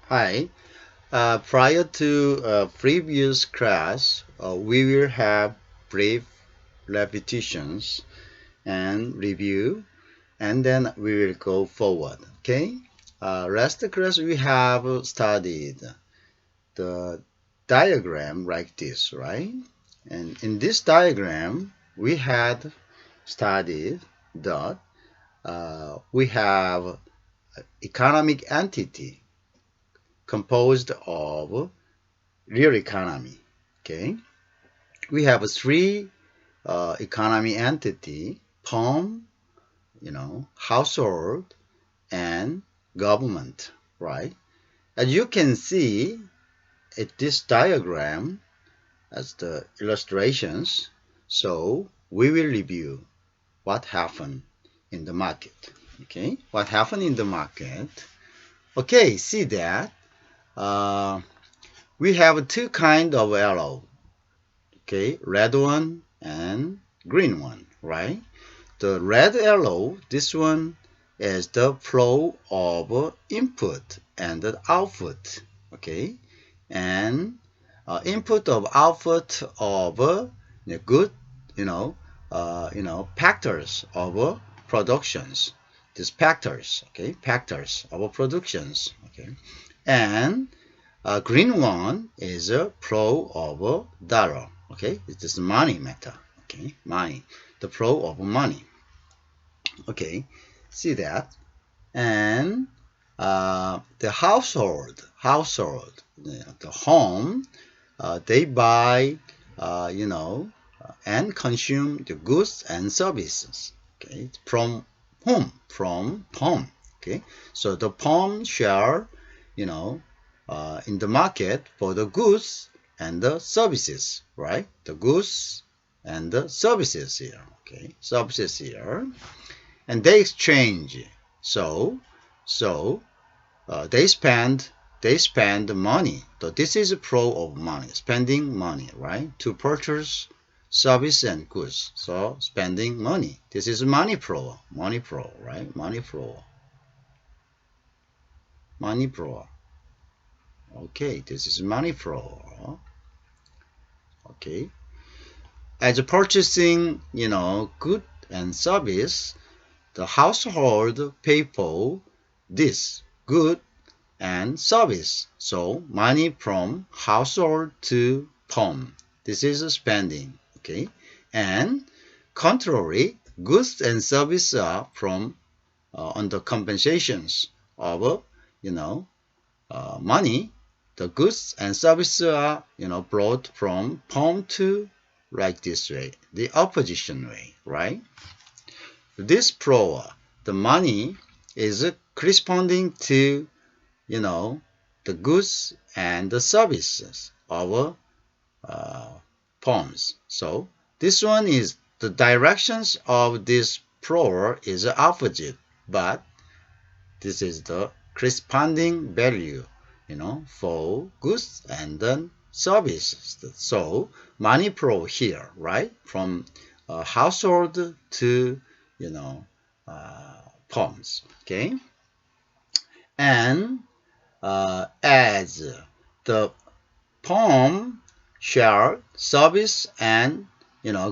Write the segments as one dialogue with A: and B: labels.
A: Hi. Prior to previous class, we will have brief repetitions and review, and then we will go forward. Okay. Last class we have studied the diagram like this, right? And in this diagram, we had studied that we have economic entity composed of real economy. Okay, we have three economy entity: firm, household, and government. Right? As you can see at this diagram, as the illustrations, so we will review what happened in the market. Okay, what happened in the market? Okay, see that we have two kind of arrow. Okay, red one and green one, right? The red arrow, this one is the flow of input and output, okay? And input of output of the good, factors of productions. These factors, okay, factors of productions, okay? And green one is a flow of dollar. Okay, it is money matter. Okay, money, the flow of money. Okay, see that. And the household, the home, they buy, and consume the goods and services. Okay, from whom? From home. Okay, so the home share, you know, in the market for the goods and the services, right? The goods and the services here. Okay, services here, and they exchange. So, so they spend money. So this is a flow of money, spending money, right? To purchase service and goods. So spending money. This is money flow, right? Money flow. Okay, this is money flow. Okay, as purchasing, good and service, the household pay for this good and service. So money from household to home. This is spending. Okay. And contrary, goods and service are from under compensations of money. The goods and services are brought from home to like this way, the opposition way, right? This flow, the money is corresponding to the goods and the services of forms. So this one is the directions of this flow is opposite, but this is the corresponding value, for goods and then services. So money flow here, right, from household to forms. Okay, and as the firm share service and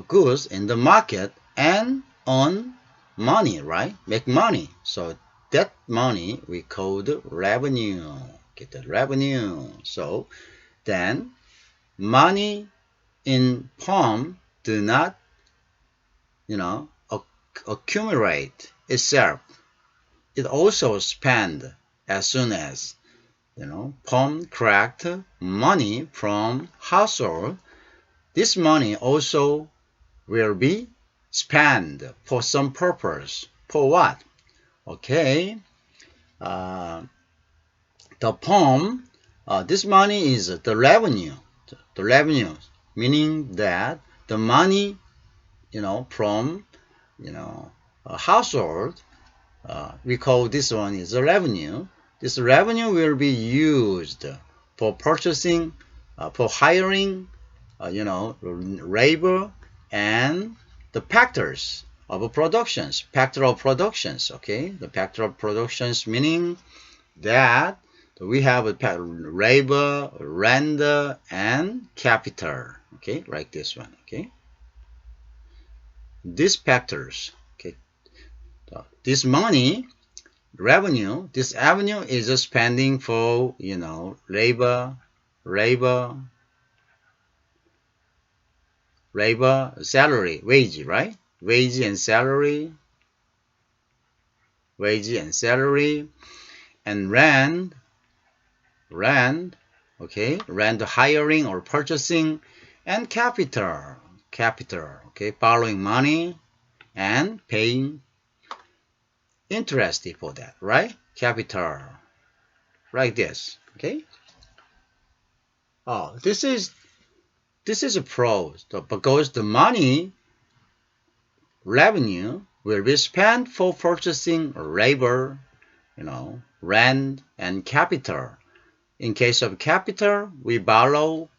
A: goods in the market and earn money, right? Make money. So that money we call the revenue. Get the revenue. So then money in firm do not accumulate itself. It also spend as soon as firm collect money from household. This money also will be spent for some purpose. For what? Okay, uh, the firm, this money is the revenue. The revenue, meaning that the money, from, a household, we call this one is the revenue. This revenue will be used for purchasing, for hiring, labor and the factors of productions. Factor of productions, okay? The factor of productions meaning that So we have labor, rent, and capital. Okay, like this one. Okay, these factors. Okay, so this money, revenue, this avenue is a spending for labor, labor, salary, wage, right? Wage and salary, and rent, okay, rent hiring or purchasing, and capital, okay, borrowing money and paying interest for that, right? Capital, like this, okay. Oh, this is a pro, so because the money revenue will be spent for purchasing labor, rent and capital. In case of capital, we borrow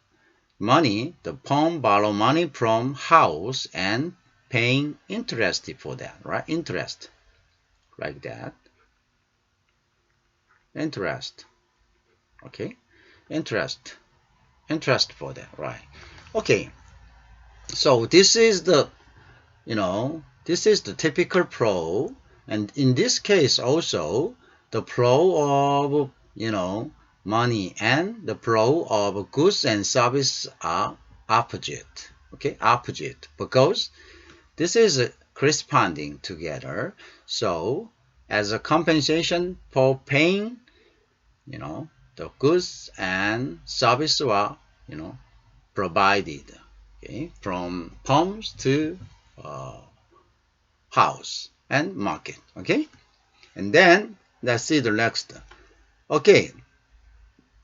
A: money, the firm borrow money from house and paying interest for that, right? Interest, like that. Interest, okay? Interest for that, right? Okay, so this is the typical pro, and in this case also, the pro of, money and the pro of goods and service are opposite, okay, opposite, because this is corresponding together. So as a compensation for paying, the goods and service were, provided, okay, from farms to uh, house and market, okay. And then let's see the next. Okay,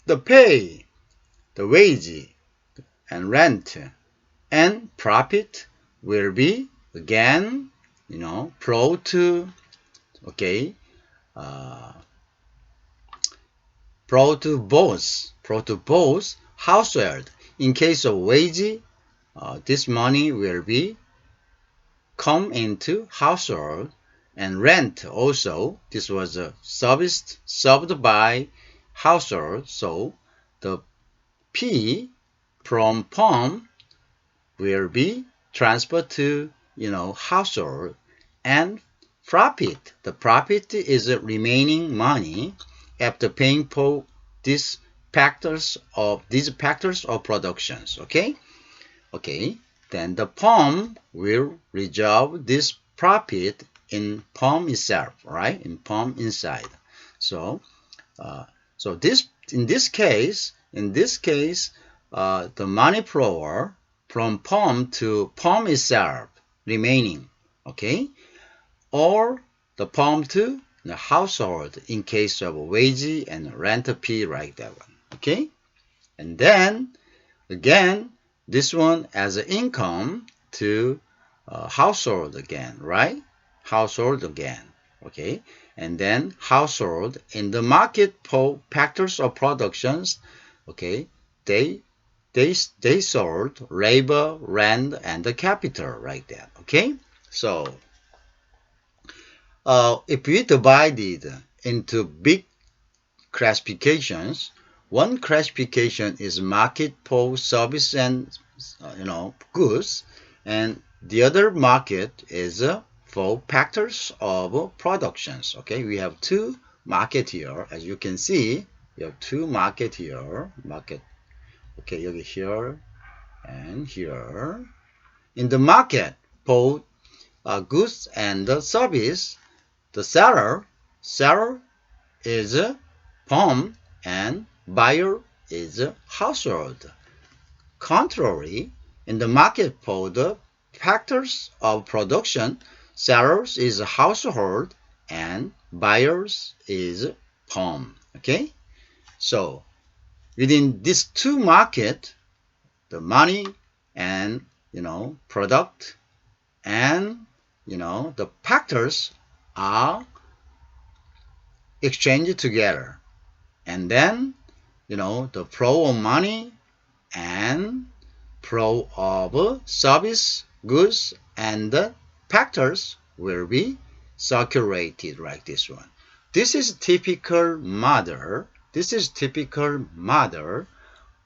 A: the pay, the wage and rent and profit will be again, pro to, okay, uh, pro to both household. In case of wage, this money will be come into household, and rent also. This was a service served by household. So the P from farm will be transferred to household, and profit. The profit is the remaining money after paying for these factors of productions. Okay. Okay, then the firm will reserve this profit in firm itself, right? In firm inside. So, so this in this case, the money flow from firm to firm itself remaining, okay, or the firm to the household in case of wage and rent P, like that one, okay, and then again, this one as an income to household again, right? Household again, okay? And then household in the market for factors of productions, okay? They sold labor, rent, and the capital, like that, okay? So if we divide it into big classifications. One classification is market for service and goods, and the other market is for factors of productions. Okay, we have two market here, as you can see. We have two market here. Market. Okay, 여기 here and here. In the market for goods and service, the seller is firm and buyer is household. Contrary, in the market for the factors of production, sellers is household and buyers is firm. Okay, so within these two market, the money and product and the factors are exchanged together. And then, the flow of money and flow of service, goods, and the factors will be circulated like this one. This is typical model This is typical model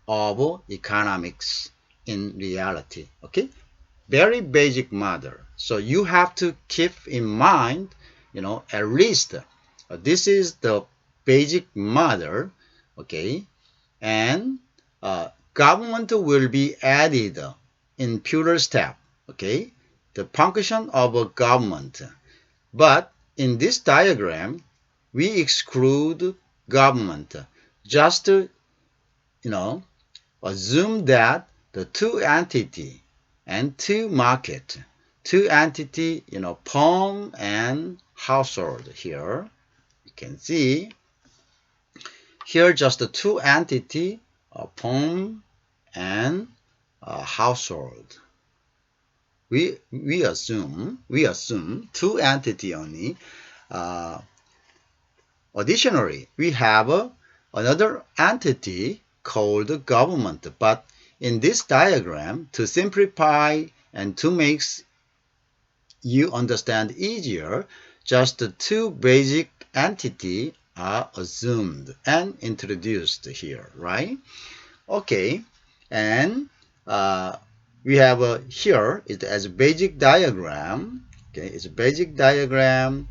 A: of economics in reality. Okay, very basic model. So you have to keep in mind, at least this is the basic model. Okay, and government will be added in future step. Okay, the function of a government. But in this diagram, we exclude government. Just assume that the two entity and two entity, firm and household here. You can see here just the two entity, firm and household. We assume two entity only. Additionally, we have another entity called government. But in this diagram, to simplify and to make you understand easier, just the two basic entities are assumed and introduced here, right? Okay, and we have here it as a basic diagram. Okay, it's a basic diagram.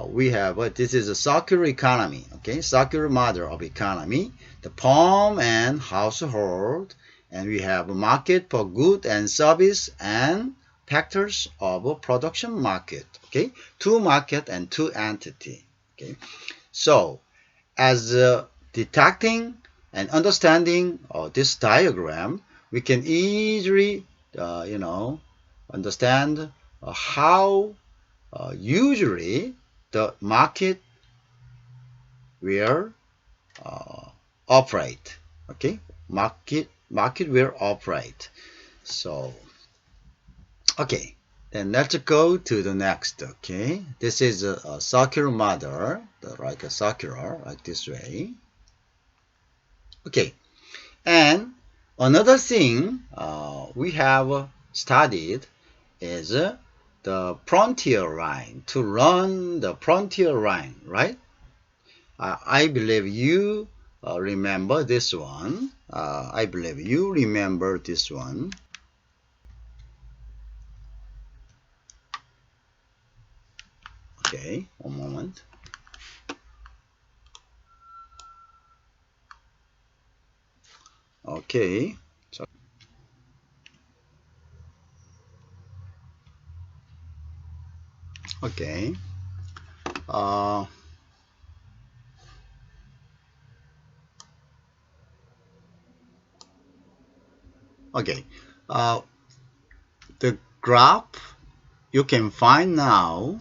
A: We have this is a circular economy. Okay, circular model of economy. The farm and household, and we have a market for good and service and factors of a production market. Okay, two market and two entity. Okay, so as detecting and understanding this diagram, we can easily, understand how usually the market will operate. Okay, market will operate. So, okay, then let's go to the next. Okay, this is a circular model, like a circular, like this way. Okay, and another thing we have studied is the frontier line, to run the frontier line, right? I believe you remember this one. I believe you remember this one. Okay, one moment. Okay, so okay. Uh, okay. Uh, the graph you can find now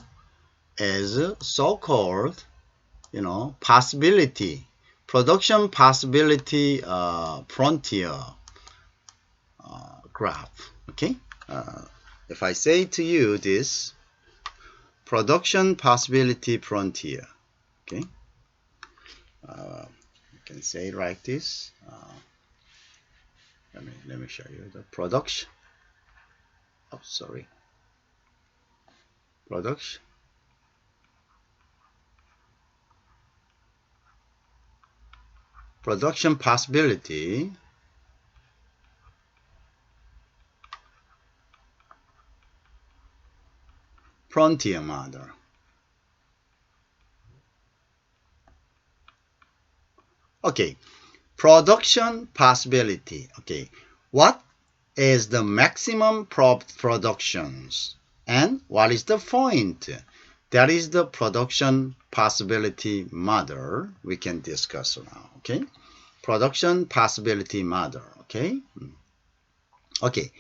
A: is so-called, possibility, production possibility frontier graph. Okay, uh, if I say to you this production possibility frontier, okay, you can say like this. Let me show you the production. Oh, sorry, production possibility frontier model. Okay, production possibility. Okay, what is the maximum productions and what is the point? That is the production possibility model we can discuss now. Okay, production possibility model. Okay, okay.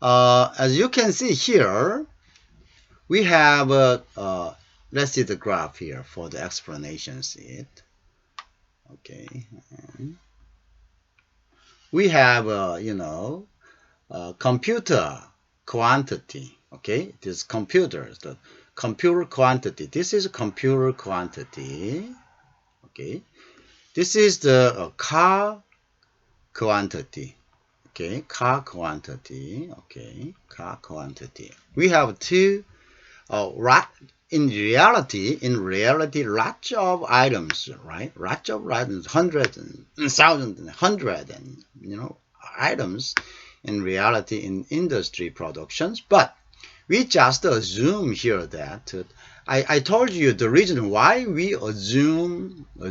A: As you can see here, we have let's see the graph here for the explanation. See it. Okay, and we have computer quantity. Okay, this computer, the computer quantity. This is computer quantity. Okay, this is the car quantity. Okay, car quantity. Okay, car quantity. We have two right in reality, lots of items, right? Lots of items, hundreds and thousands and hundreds and, items in reality in industry productions. But we just assume here that I told you the reason why we assume the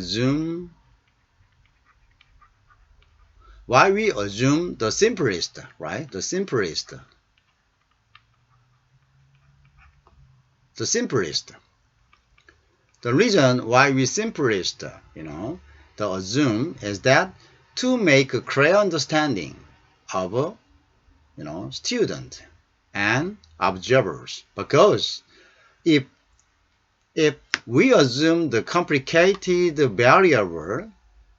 A: simplest, right? The simplest. The reason why we simplest, the assume is that to make a clear understanding of, student and observers. Because if we assume the complicated variable,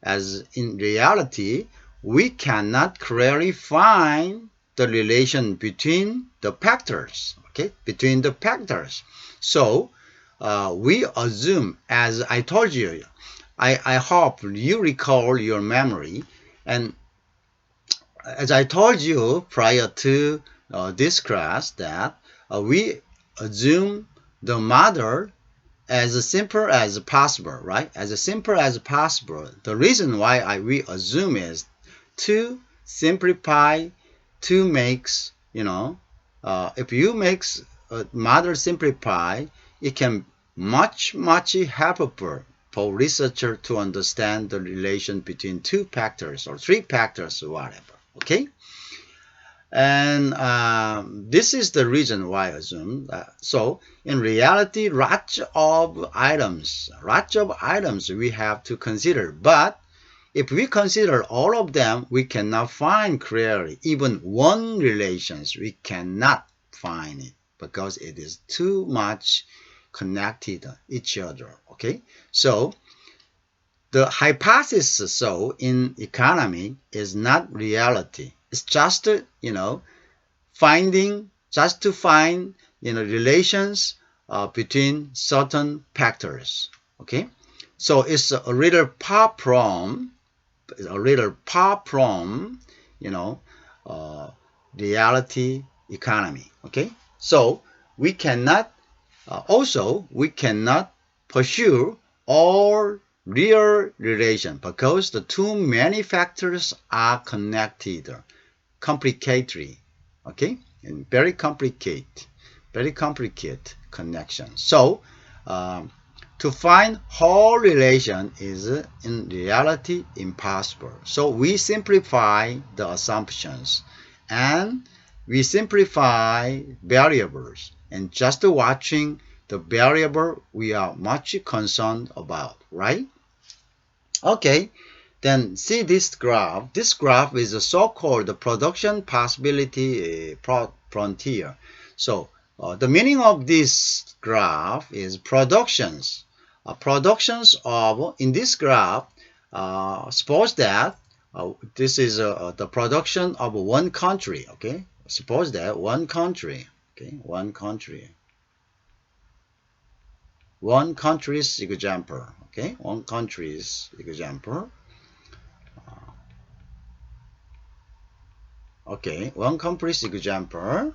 A: as in reality, we cannot clearly find the relation between the factors, okay? Between the factors. So, we assume, as I told you, I hope you recall your memory, and as I told you prior to this class, that we assume the model as simple as possible, right? As simple as possible. The reason why we assume is to simplify, to makes, if you makes a model simplify, it can much helpful for researcher to understand the relation between two factors or three factors or whatever, okay? And this is the reason why I assume. So in reality, lots of items we have to consider. But if we consider all of them, we cannot find clearly even one relations. We cannot find it because it is too much connected each other. Okay, so the hypothesis so in economy is not reality. It's just finding, just to find relations between certain factors. Okay, so it's a little far from reality economy. Okay, so we cannot we cannot pursue all real relation because the too many factors are connected, complicatory, okay, and very complicated connection. So to find whole relation is in reality impossible. So we simplify the assumptions and we simplify variables, and just watching the variable we are much concerned about, right? Okay, then see this graph. This graph is a so-called production possibility frontier. So the meaning of this graph is productions. Productions of, in this graph, suppose that this is the production of one country, okay? Suppose that one country, okay, one country's example, okay, one country's example. Okay, one country's example.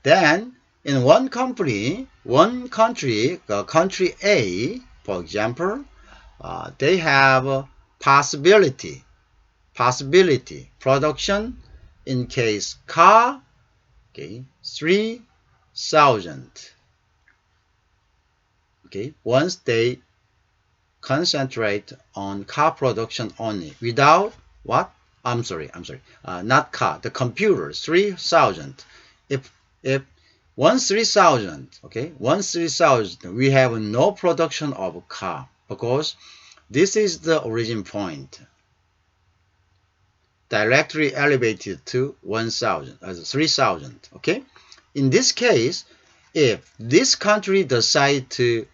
A: Then in one country, country A, for example, they have possibility production in case car, okay, 3,000. Okay, once they concentrate on car production only without what? I'm sorry, not car, the computer, 3,000. If once 3,000, okay, once 3,000, we have no production of car because this is the origin point, directly elevated to 1,000 as 3,000. Okay, in this case, if this country decide to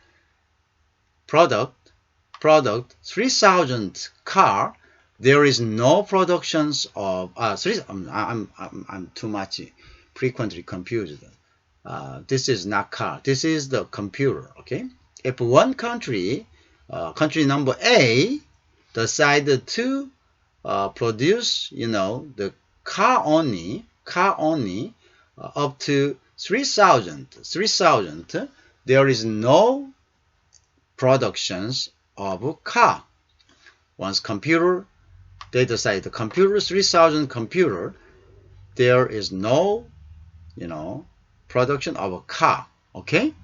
A: product 3,000 car, there is no productions of I'm too much frequently confused. This is not car, this is the computer. Okay, if one country, country number A, decided to produce the car only up to 3,000, there is no productions of car. Once computer, they decide the computer 3000 computer, there is no, production of a car. Okay,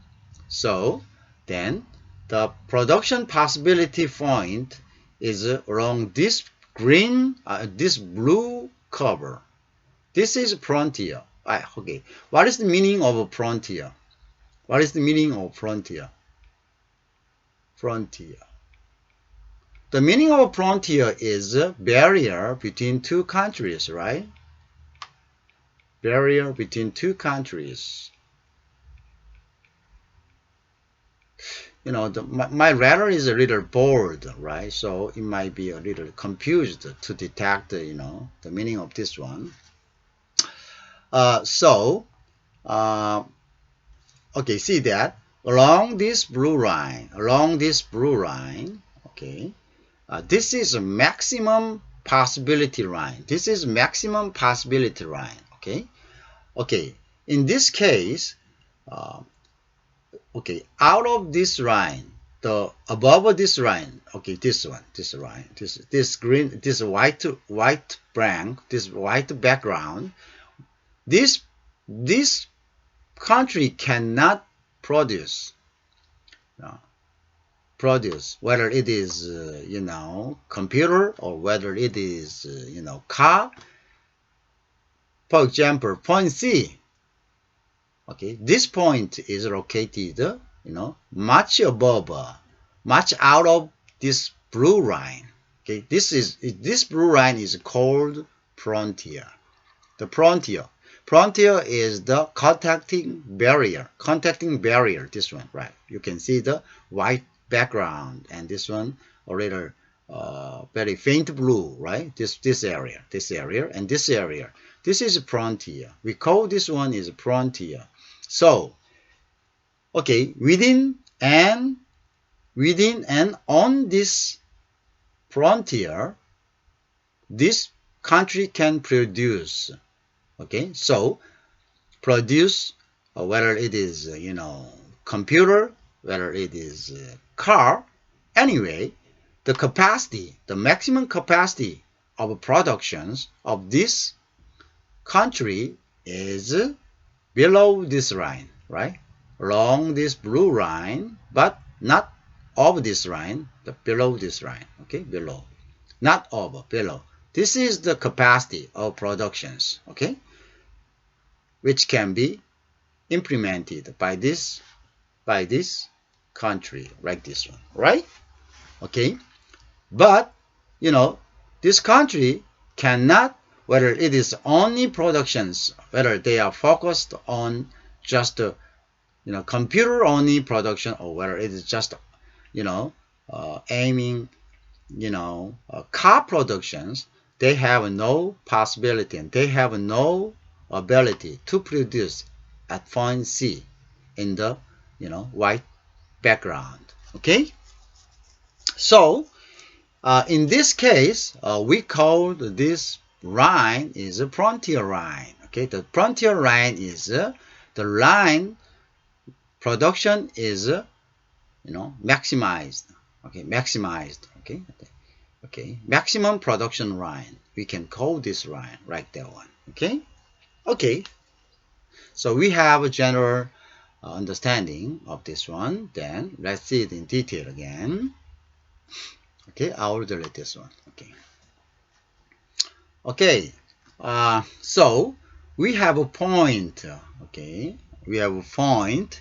A: so then the production possibility point is along this this blue cover. This is frontier. Okay, what is the meaning of a frontier? What is the meaning of frontier? Frontier. The meaning of frontier is a barrier between two countries, right? Barrier between two countries. My radar is a little bored, right? So it might be a little confused to detect, the meaning of this one. Okay, see that along this blue line, okay, this is a maximum possibility line. This is maximum possibility line. Okay. In this case, okay, out of this line, the above this line, okay, this line, this green, this white blank, this white background, this country cannot produce. Whether it is computer or whether it is car. For example, point C. Okay, this point is located much above, much out of this blue line. Okay, this blue line is called frontier. The frontier is the contacting barrier. This one, right? You can see the white background, and this one a little very faint blue, right? This area, and this area. This is frontier. We call this one is frontier. So, okay, within and on this frontier, this country can produce. Okay, so produce, whether it is computer, whether it is car. Anyway, the maximum capacity of productions of this country is below this line, right? Along this blue line, but not over this line, but below this line. Okay, below, not over, below. This is the capacity of productions, okay, which can be implemented by this country, like this one, right? Okay, but this country cannot, whether it is only productions, whether they are focused on just computer only production, or whether it is just aiming car productions, they have no possibility and they have no ability to produce at point C in the white background. Okay, so in this case, we call this line is a frontier line. Okay, the frontier line is the line production is maximized. Okay, maximized. Okay, maximum production line. We can call this line like that one. Okay. So we have a general understanding of this one. Then let's see it in detail again. Okay, I'll delete this one. Okay. So we have a point. Okay, we have a point,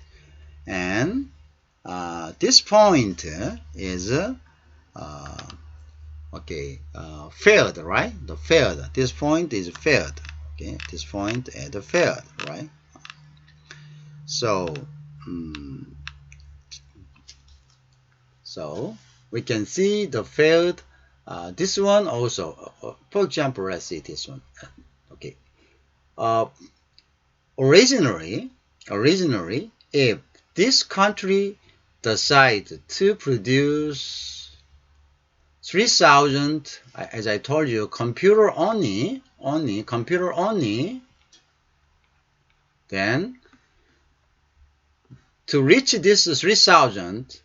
A: and this point is failed, right? The failed. This point is failed. Okay, this point is the failed, right? So, so we can see the failed. This one also. For example, let's see this one. Okay. Originally, if this country decide to produce 3000, as I told you, computer only, then to reach this 3000,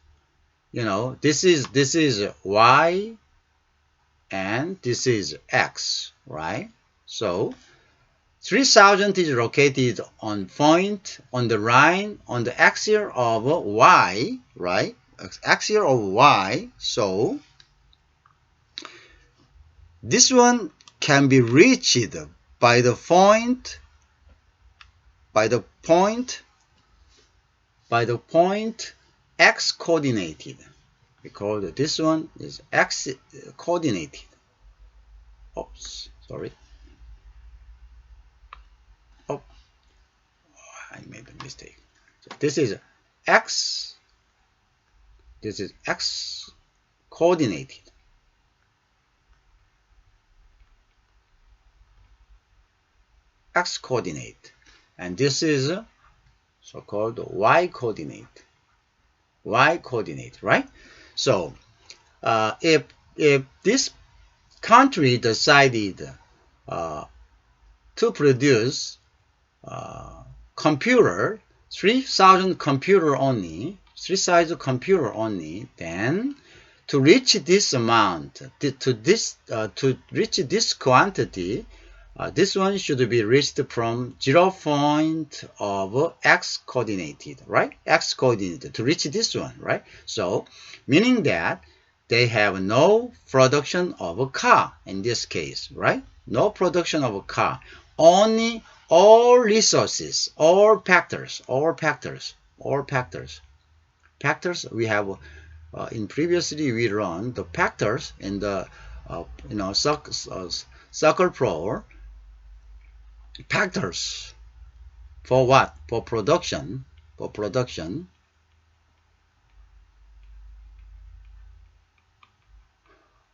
A: this is y and this is x, right? So 3000 is located on point on the line on the axial of y, right? Axial of y. So this one can be reached by the point x coordinated. We call this one is x coordinated. Oops, sorry. Oh, I made a mistake. So this is x. This is x coordinated. X coordinate, and this is so-called y coordinate. Y coordinate, right? So if this country decided to produce computer 3000 computer only, 3000 computer only, then to reach this amount, to reach this quantity, this one should be reached from 0 point of x coordinated, right? X coordinated to reach this one, right? So, meaning that they have no production of a car in this case, right? No production of a car. Only all resources, all factors we have in previously we run the factors in the Scatterplot. Factors for what? For production.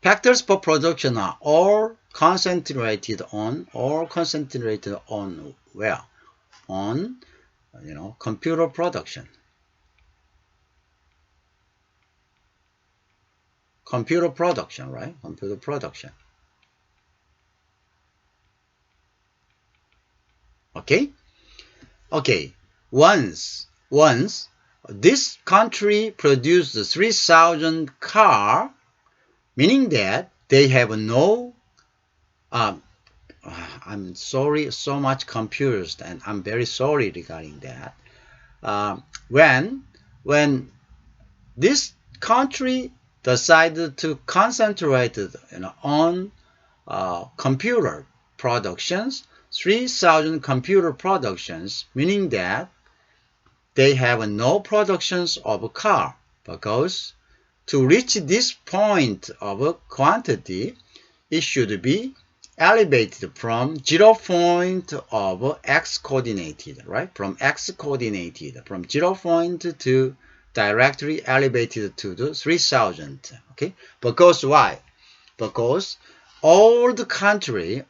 A: Factors for production are all concentrated on where? On computer production. Computer production, right? Computer production. Okay. Once this country produced 3000 car, meaning that they have no. I'm sorry, so much confused, and I'm very sorry regarding that. When this country decided to concentrate on computer productions, 3000 computer productions, meaning that they have no productions of a car, because to reach this point of a quantity, it should be elevated from 0 point of x coordinated, right? From x coordinated, from 0 point to directly elevated to the 3000, okay? Because why? Because all the countries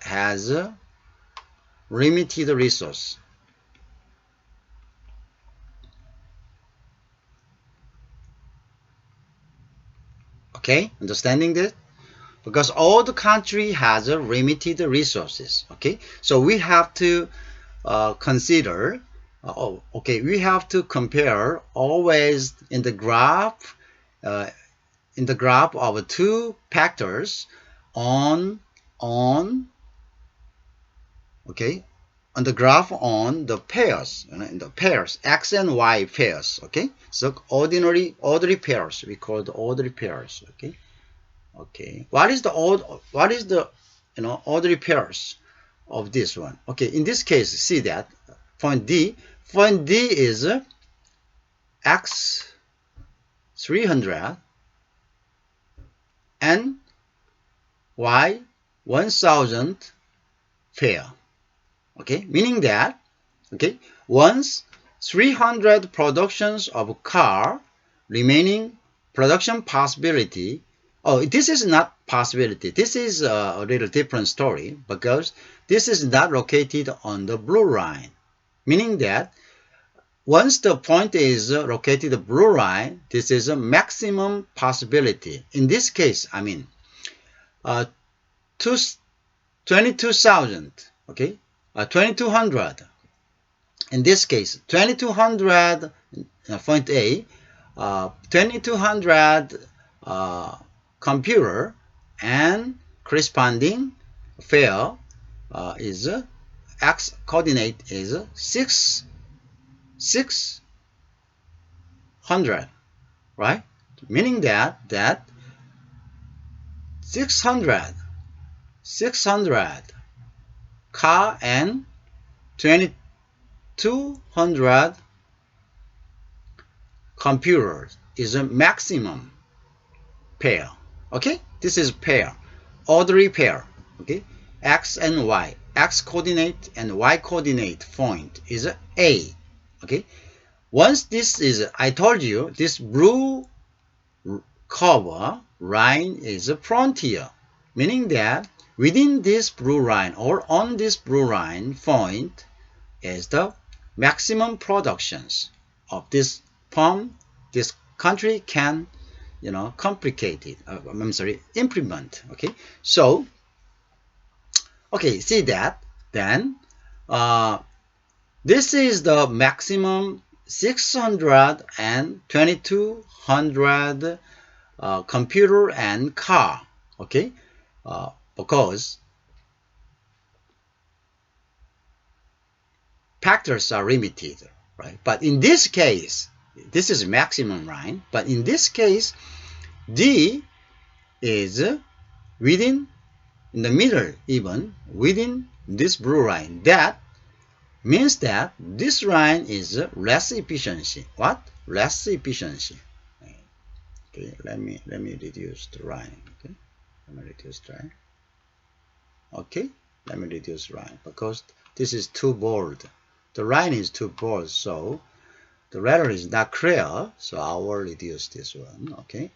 A: has a limited resource. Okay, understanding this? Because all the country has a limited resources. Okay, so we have to consider. We have to compare always in the graph of two factors on the graph on the pairs, in the pairs x and y pairs. Okay, so ordinary pairs, we call the ordinary pairs. Okay, what is the ordinary pairs of this one? Okay, in this case, see that point D is x 300 and y 1000 pair. Okay, meaning that once 300 productions of car remaining production possibility. Oh, this is not possibility. This is a little different story, because this is not located on the blue line, meaning that once the point is located the blue line, this is a maximum possibility. In this case, I mean, 22,000, okay, 2,200. In this case, 2,200 point A, 2,200 computer and corresponding fare is x coordinate is 600, right? Meaning that 600 car and 2,200 computers is a maximum pair. Okay, this is pair, orderly pair. Okay, x and y, x coordinate and y coordinate point is A. Okay, once this is, I told you, this blue cover line is a frontier, meaning that within this blue line or on this blue line point is the maximum productions of this palm. This country can, complicate it. Implement. Okay, so okay, see that then. This is the maximum 600 and 2,200 computer and car. Okay, because factors are limited, right? But in this case, this is maximum line. But in this case, D is within, in the middle, even within this blue line. That means that this line is less efficiency. What? Less efficiency. Okay, let me reduce the line. Okay, let me reduce the line. Okay, let me reduce line because this is too bold. The line is too bold, so the letter is not clear. So I will reduce this one. Okay,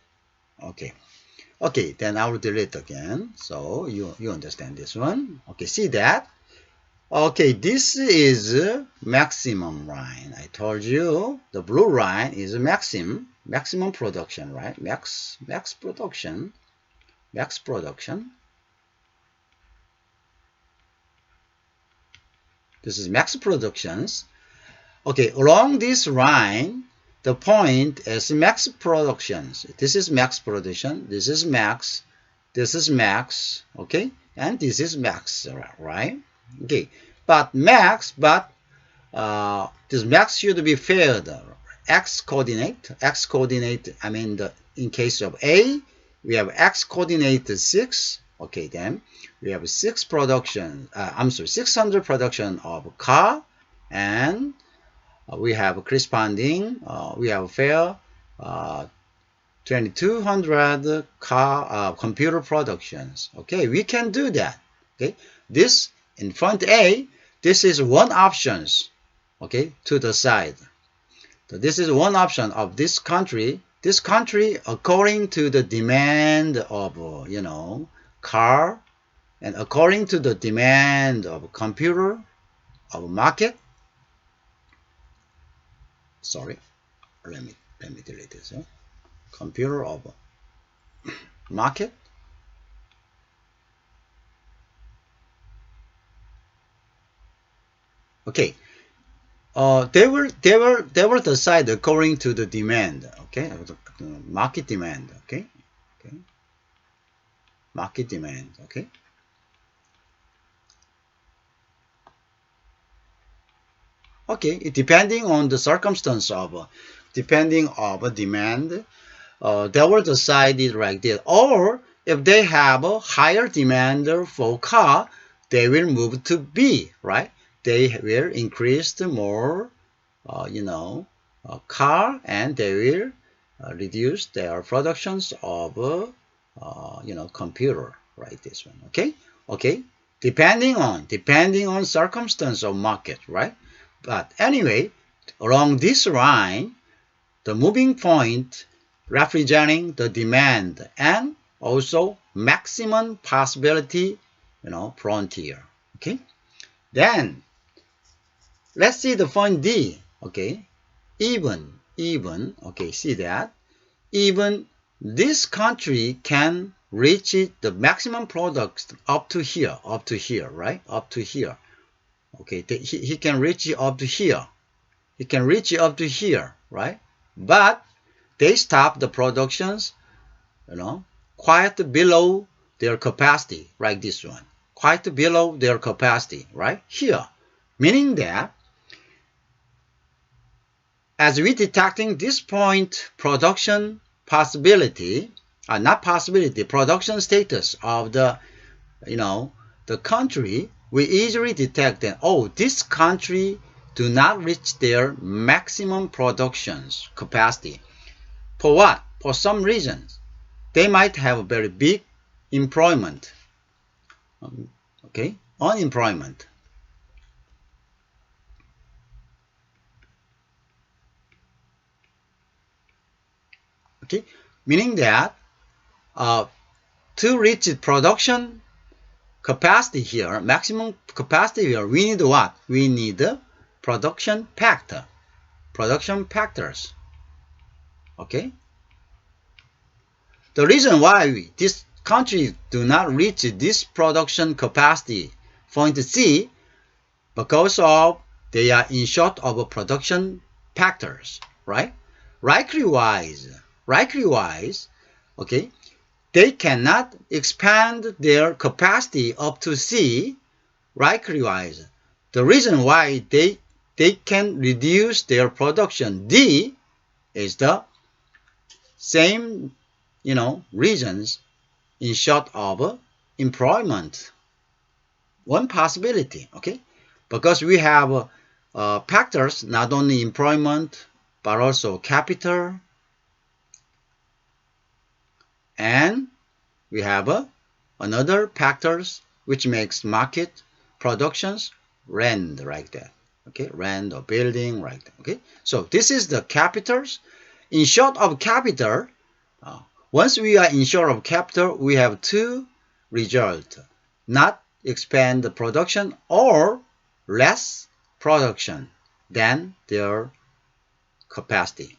A: then I will delete again. So you understand this one. Okay, see that. Okay, this is maximum line. I told you the blue line is maximum production, right? Max production. This is max productions. Okay, along this line, the point is max productions. This is max production. This is max. This is max. Okay, and this is max, right? Okay, but this max should be filled. X coordinate. I mean, in case of A, we have x coordinate 6. Okay, then we have 600 production of car, and we have corresponding. We have fare 2,200 car computer productions. Okay, we can do that. Okay, this in front A, this is one options. Okay, to the side. So this is one option of this country. This country, according to the demand of car, and according to the demand of computer, of market. Sorry, let me delete this. Computer of market. Okay. They will decide according to the demand. Okay, market demand. Okay, market demand. Okay. Okay, depending on the circumstance of depending on demand, they will decide it like this. Or if they have a higher demand for car, they will move to B, right? They will increase the more, car, and they will reduce their productions of, computer, right? This one, okay. Depending on circumstance of market, right? But anyway, along this line, the moving point representing the demand and also maximum possibility, frontier. Okay. Then let's see the point D. Okay. okay, see that? Even this country can reach the maximum products up to here, right? Up to here. Okay, he can reach up to here. He can reach up to here, right? But they stop the productions, quite below their capacity, like this one. Quite below their capacity, right? Here. Meaning that as we detecting this point production possibility, not possibility, production status of the country, we easily detect that, oh, this country do not reach their maximum productions capacity. For what? For some reasons. They might have a very big employment, okay, unemployment. Okay, meaning that to reach production capacity here, maximum capacity here, we need what? We need the production factor, production factors. Okay. The reason why this country do not reach this production capacity, point C, because of they are in short of production factors, right? Likewise, okay, they cannot expand their capacity up to C. Likewise, the reason why they can reduce their production D is the same, reasons in short of employment. One possibility, okay, because we have factors, not only employment but also capital, and we have another factors which makes market productions rent, like that. Okay, rent or building, like that. Okay, so this is the capitals. In short of capital, once we are in short of capital, we have two results: not expand the production or less production than their capacity.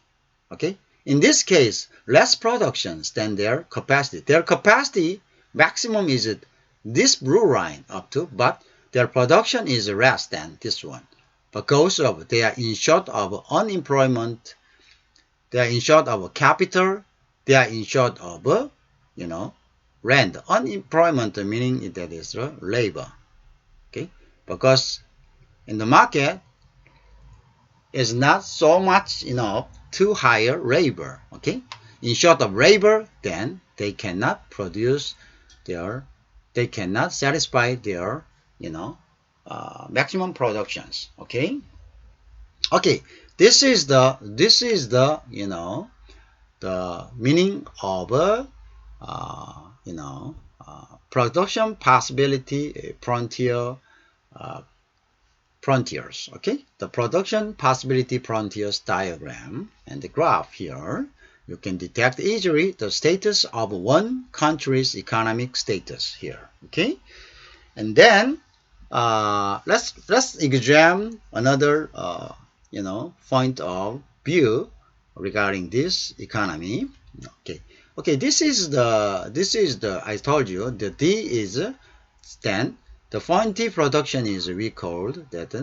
A: Okay, in this case, less productions than their capacity. Their capacity maximum is this blue line up to, but their production is less than this one because of they are in short of unemployment, they are in short of capital, they are in short of rent. Unemployment meaning that is labor. Okay, because in the market is not so much enough to hire labor. Okay, in short of labor, then they cannot produce they cannot satisfy their maximum productions. Okay, this is the the meaning of production possibility frontier frontiers. Okay, the production possibility frontiers diagram and the graph here, you can detect easily the status of one country's economic status here. Okay, and then let's examine another point of view regarding this economy. Okay, this is the I told you the D is then the quantity production is we called that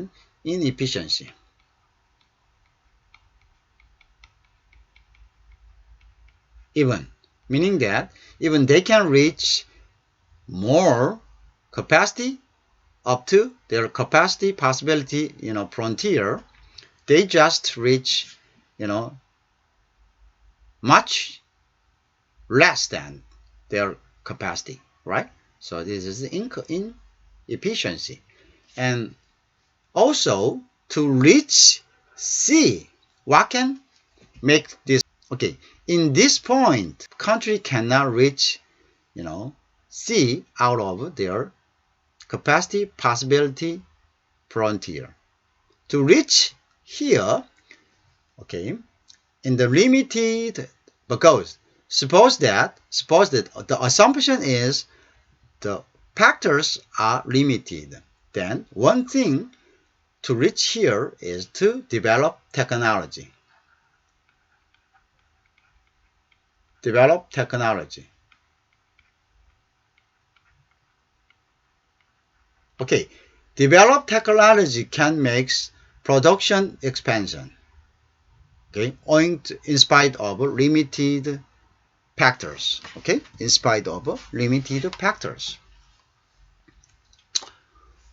A: inefficiency. Even meaning that even they can reach more capacity up to their capacity possibility frontier, they just reach much less than their capacity, right? So this is inefficiency. And also to reach C, what can make this? Okay, in this point, country cannot reach C out of their capacity possibility frontier. To reach here, okay, in the limited, because suppose that the assumption is the factors are limited, then one thing to reach here is to develop technology. developed technology. Okay, developed technology can make production expansion. Okay, in spite of limited factors. Okay, in spite of limited factors.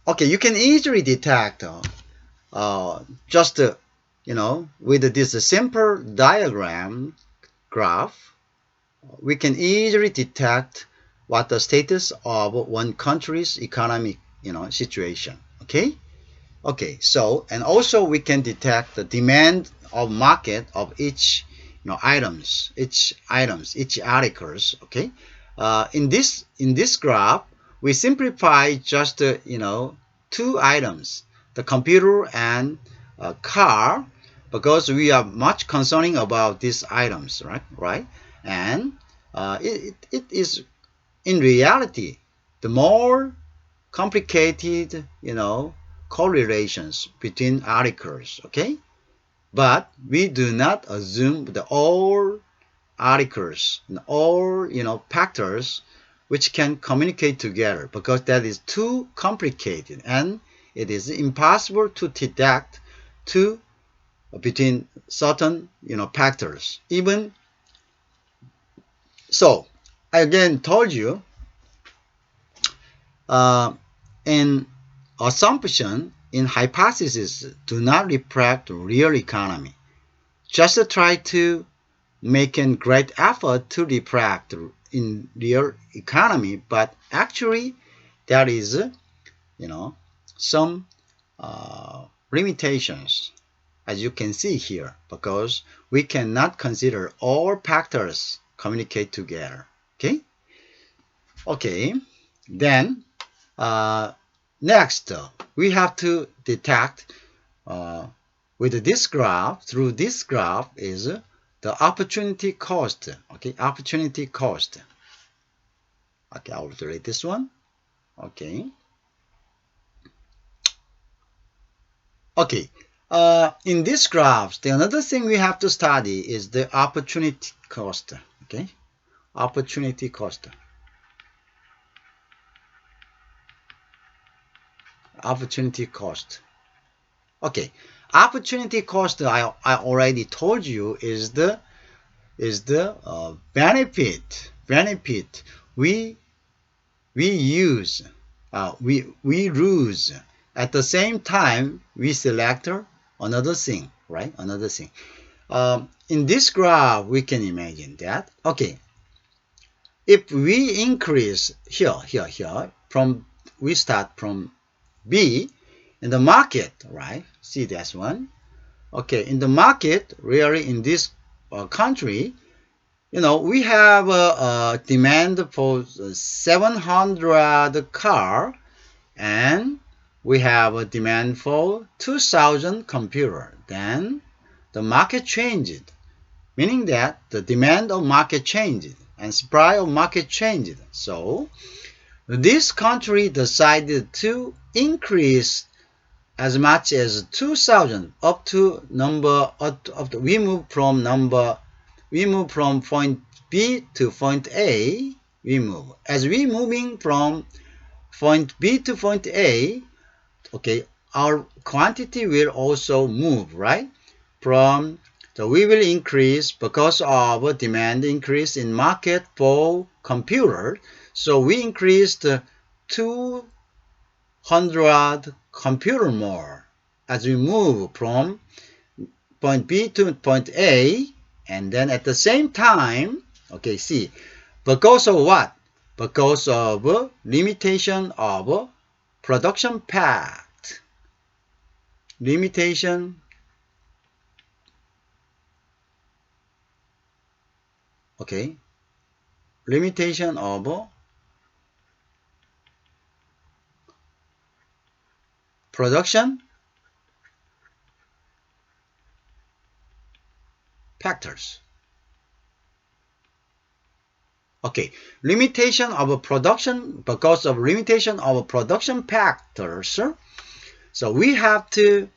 A: Okay, you can easily detect just with this simple diagram graph, we can easily detect what the status of one country's economic situation. Okay, so and also we can detect the demand of market of each each articles. Okay, in this graph we simplify just two items, the computer and car, because we are much concerning about these items, right, and it is in reality the more complicated correlations between articles. Okay, but we do not assume that all articles and all factors which can communicate together, because that is too complicated and it is impossible to detect two between certain factors. Even so, I again told you in assumption in hypothesis do not reflect real economy. Just try to make a great effort to reflect in real economy, but actually there is some limitations, as you can see here, because we cannot consider all factors communicate together. Okay, then next we have to detect with this graph, through this graph is the opportunity cost. Okay, opportunity cost. Okay, I'll delete this one. Okay. Okay. In this graph, the another thing we have to study is the opportunity cost. Okay, opportunity cost. Opportunity cost. Okay, opportunity cost. I already told you is the benefit we use we lose. At the same time we select another thing, right? Another thing. In this graph we can imagine that, okay, if we increase here from, we start from B in the market, right? See this one. Okay, in the market, really in this country, we have a demand for 700 car, and we have a demand for 2,000 computer. Then the market changed, meaning that the demand of market changed and supply of market changed. So this country decided to increase as much as 2,000 up to number of we move from point B to point A. We move as we moving from point B to point A. Okay, our quantity will also move, right? From, so we will increase because of a demand increase in market for computer. So we increased 200 computer more as we move from point B to point A. And then at the same time, okay, see, because of what? Because of limitation of production pact. Limitation, okay, limitation of production factors. Okay, limitation of production, because of limitation of production factors. So we have to,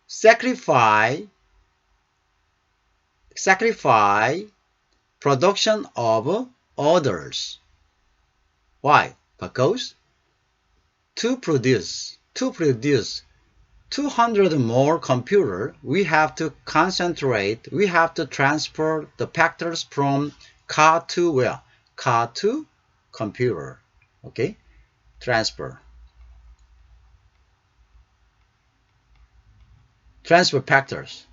A: sacrifice production of others. Why? Because to produce 200 more computer, we have to concentrate, we have to transfer the factors from car to where? Car to computer. Okay? Transfer factors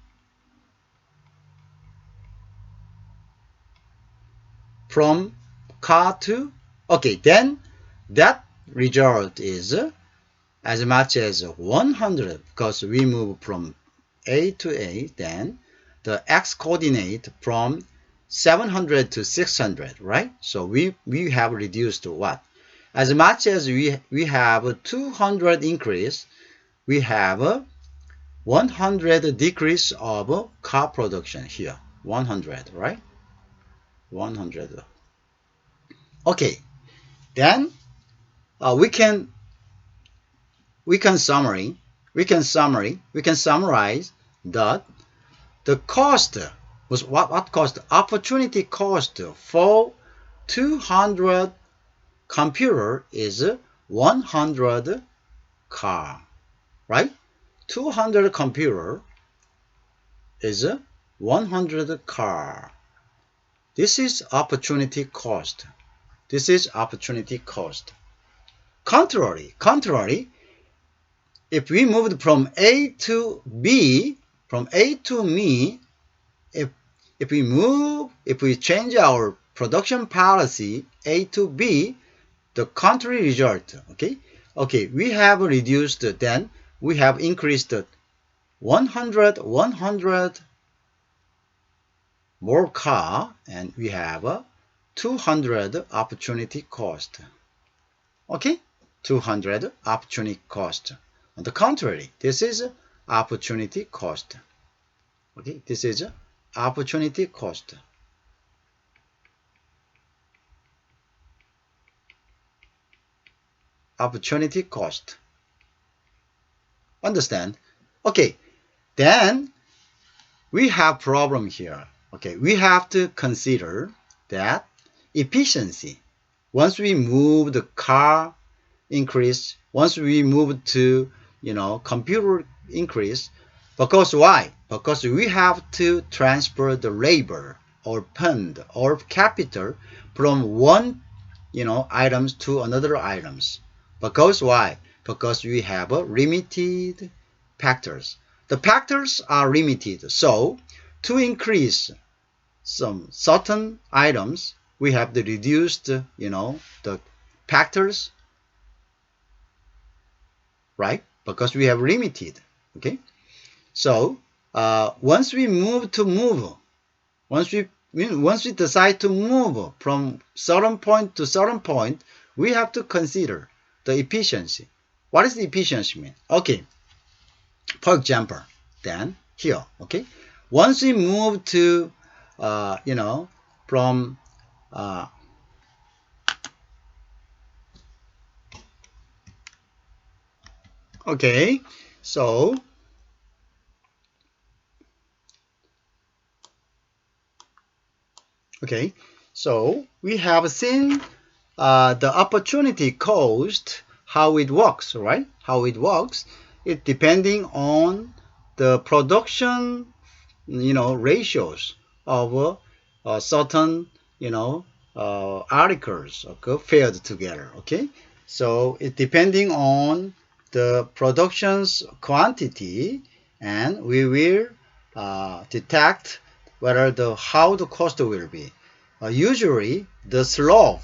A: from car to, okay, then that result is as much as 100 because we move from A to A, then the x coordinate from 700 to 600, right? So we have reduced to what? As much as we have 200 increase, we have a 100 decrease of car production here. 100, right? 100. Okay, then we can summarize that the cost was what cost? Opportunity cost for 200 computer is 100 car, right? 200 computer is 100 car. This is opportunity cost. This is opportunity cost. Contrary, if we moved from A to B, if we change our production policy A to B, the contrary result, okay, we have reduced, then we have increased 100 more car, and we have 200 opportunity cost. Okay, 200 opportunity cost. On the contrary, this is opportunity cost. Okay, this is opportunity cost. Opportunity cost. Understand? Okay, then we have problem here. Okay, we have to consider that efficiency. Once we move the car increase, once we move to computer increase, because why? Because we have to transfer the labor or fund or capital from one items to another items. Because why? Because we have limited factors. The factors are limited, so to increase some certain items, we have to reduce the factors, right? Because we have limited. Okay, so once we decide to move from certain point to certain point, we have to consider the efficiency. What does the efficiency mean? Okay, for example, then here, okay, once we move to from okay, so we have seen the opportunity cost, how it works, right? How it works, it depending on the production ratios of certain articles, okay, paired together. Okay, so it depending on the production's quantity, and we will detect whether how the cost will be. Usually the slope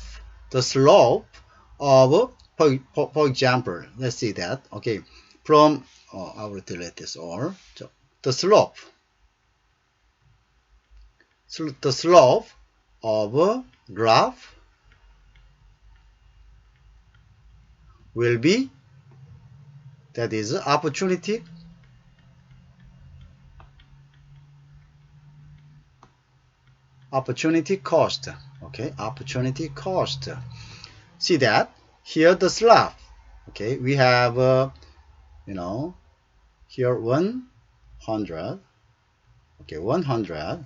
A: of, for example, let's see that, okay, from I will delete this, or so the slope of a graph will be, that is opportunity cost. Okay, opportunity cost. See that here the slope. Okay, we have here 100. Okay, 100.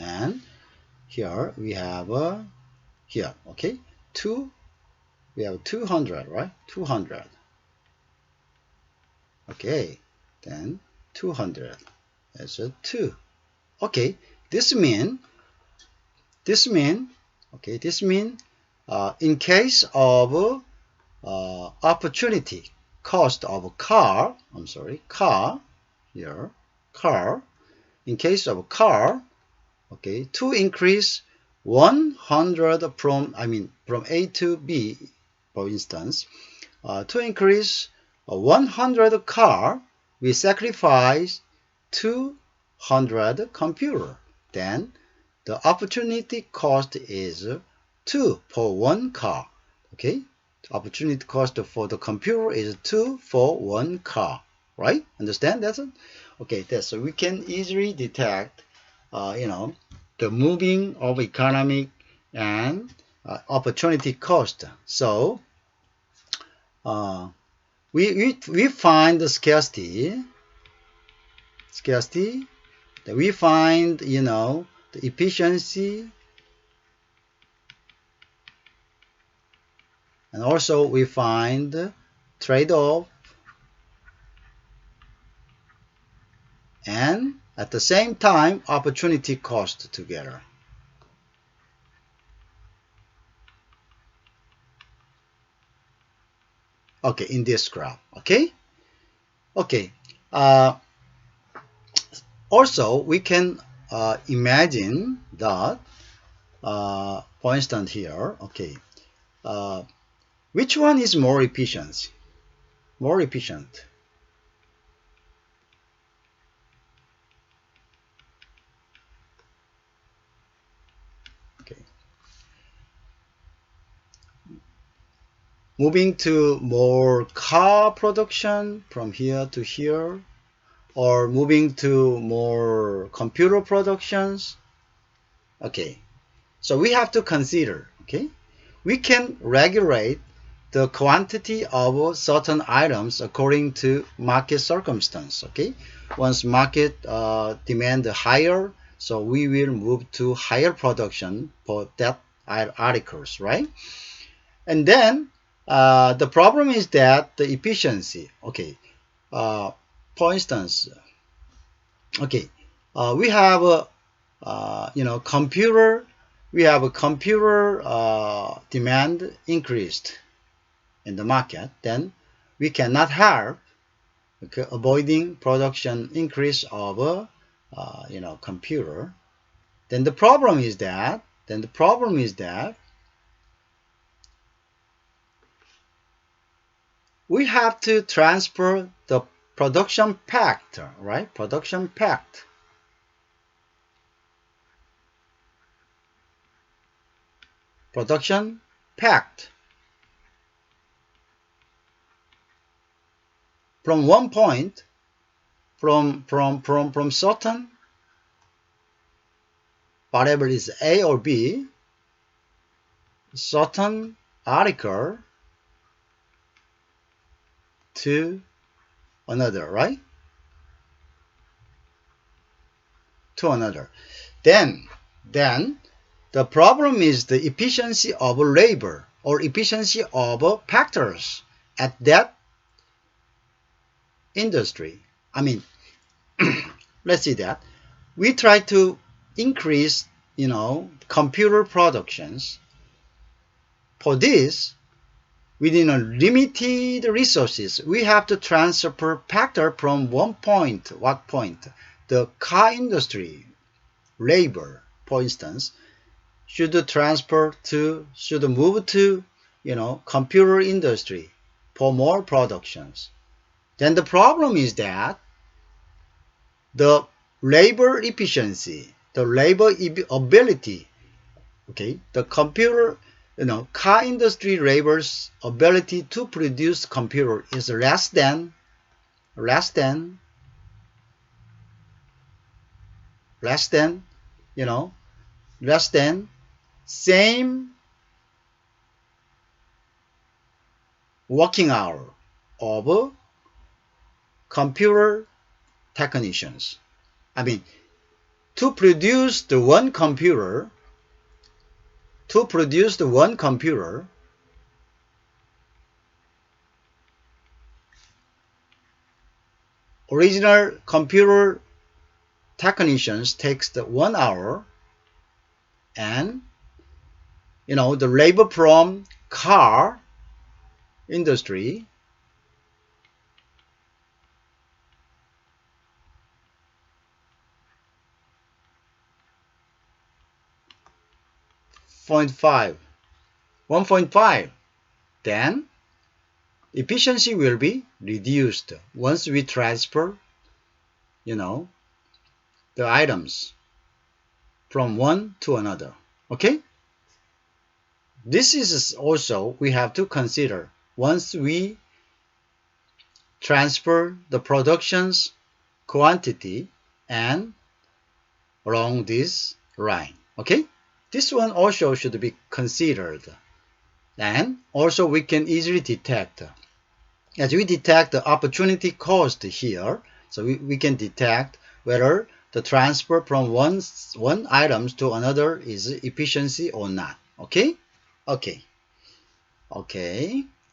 A: and here we have here, okay, we have 200, right? 200. Okay, then 200 as a 2. Okay, this mean okay, this mean in case of opportunity cost of car, I'm sorry, car here, car, in case of car, okay, to increase 100 from, from A to B, for instance, to increase 100 car, we sacrifice 200 computer. Then the opportunity cost is 2 for one car. Okay, the opportunity cost for the computer is 2 for one car. Right? Understand that? Okay, so we can easily detect, the moving of economic and opportunity cost. So we find the scarcity, then we find, the efficiency, and also we find trade-off, and at the same time opportunity cost together. Okay, in this graph. Okay. uh, Also we can imagine that, for instance here, okay, which one is more efficient? Okay, moving to more car production from here to here, or moving to more computer productions. Okay, so we have to consider, okay, we can regulate the quantity of certain items according to market circumstance. Okay, once market demand higher, so we will move to higher production for that articles, right? And then the problem is that the efficiency. Okay, for instance, okay, we have a computer. We have a computer demand increased in the market. Then we cannot have, okay, avoiding production increase of a computer. Then the problem is that we have to transfer the production pact, right? Production pact. Production pact from one point, from certain variable is A or B, certain article to another, right? To another. Then the problem is the efficiency of labor or efficiency of factors at that industry. Let's see that. We try to increase, computer productions. For this, within a limited resources, we have to transfer factor from one point. What point? The car industry labor, for instance, should move to, computer industry for more productions. Then the problem is that the labor efficiency, the labor ability, okay, the computer, car industry labor's ability to produce computer is less than same working hour of computer technicians. to produce the one computer, original computer technicians takes the 1 hour, and the labor from car industry point 1.5, then efficiency will be reduced once we transfer the items from one to another. Okay, this is also we have to consider once we transfer the production's quantity and along this line. Okay, this one also should be considered, and also we can easily detect, as we detect the opportunity cost here, so we can detect whether the transfer from one items to another is efficiency or not. Okay,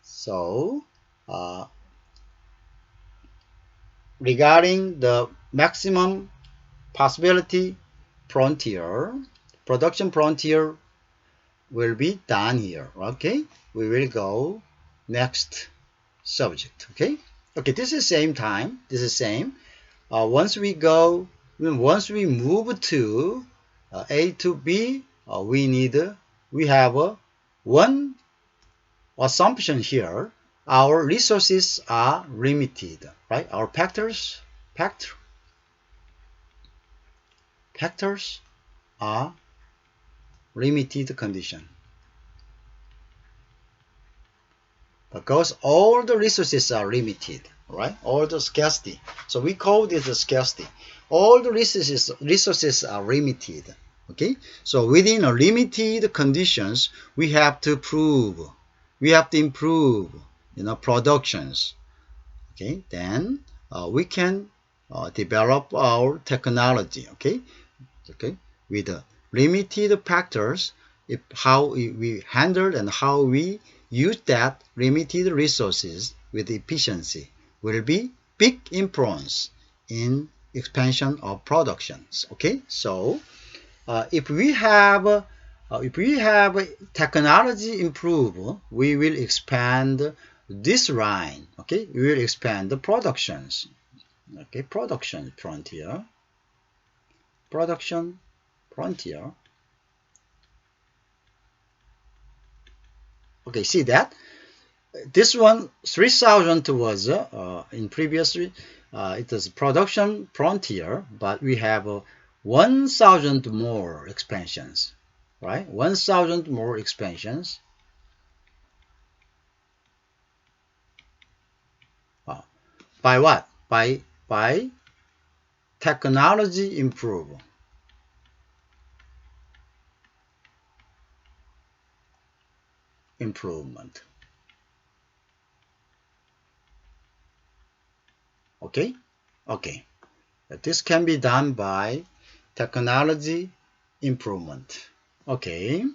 A: so regarding the maximum possibility frontier, production frontier will be done here. Okay, we will go next subject. Okay, this is same time, this is same. Once we move to A to B, we have one assumption here. Our resources are limited, right? Our factors are limited condition, because all the resources are limited, right? All the scarcity. So we call this a scarcity. All the resources are limited. Okay, so within a limited conditions, we have to improve, productions. Okay, then we can develop our technology. Okay, with the limited factors, how we handle and how we use that limited resources with efficiency will be big influence in expansion of productions. Okay, so if we have technology improve, we will expand this line. Okay, we will expand the productions. Okay, production frontier. Okay, see that this one 3000 was in previously it was production frontier, but we have 1000 more expansions, right? 1000 more expansions. By what? By technology improvement. Okay, this can be done by technology improvement. Okay,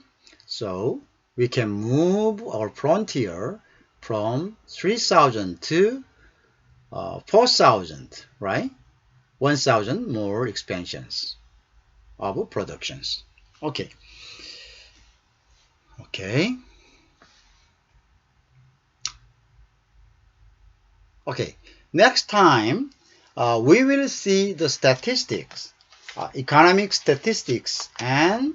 A: so we can move our frontier from 3000 to 4000, right? 1000 more expansions of productions. Okay. Next time we will see the statistics, economic statistics, and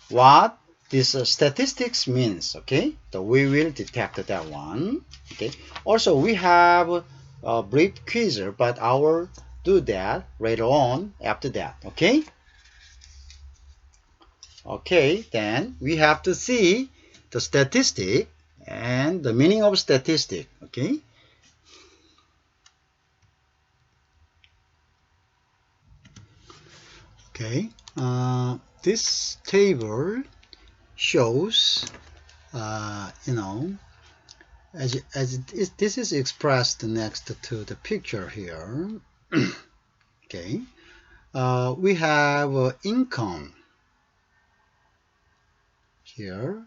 A: what this statistics means. Okay, so we will detect that one. Okay, also we have a brief quiz, but I will do that later on after that. Okay, then we have to see the statistic and the meaning of statistic. Okay, this table shows, this is expressed next to the picture here. Okay, we have income here,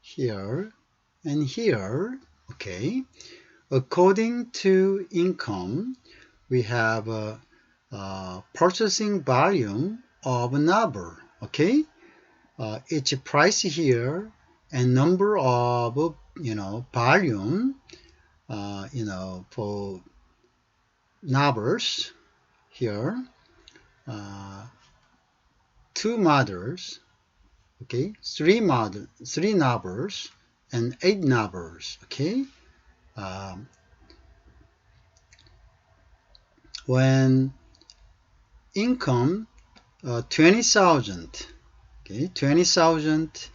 A: here, and here. Okay. According to income, we have purchasing volume of a number. Okay. Each price here and number of volume for numbers here, two mothers, okay, three numbers and eight numbers. Okay. When income 20,000, okay, 20,000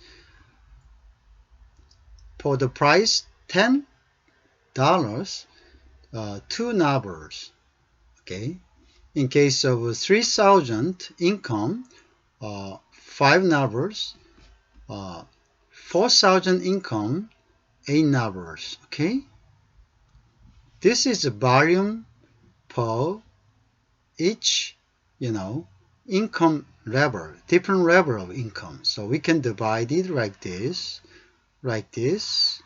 A: for the price $10, two numbers. Okay. In case of 3,000 income, five numbers. 4,000 income, eight numbers. Okay. This is the volume per each, income level, different level of income. So we can divide it like this, like this,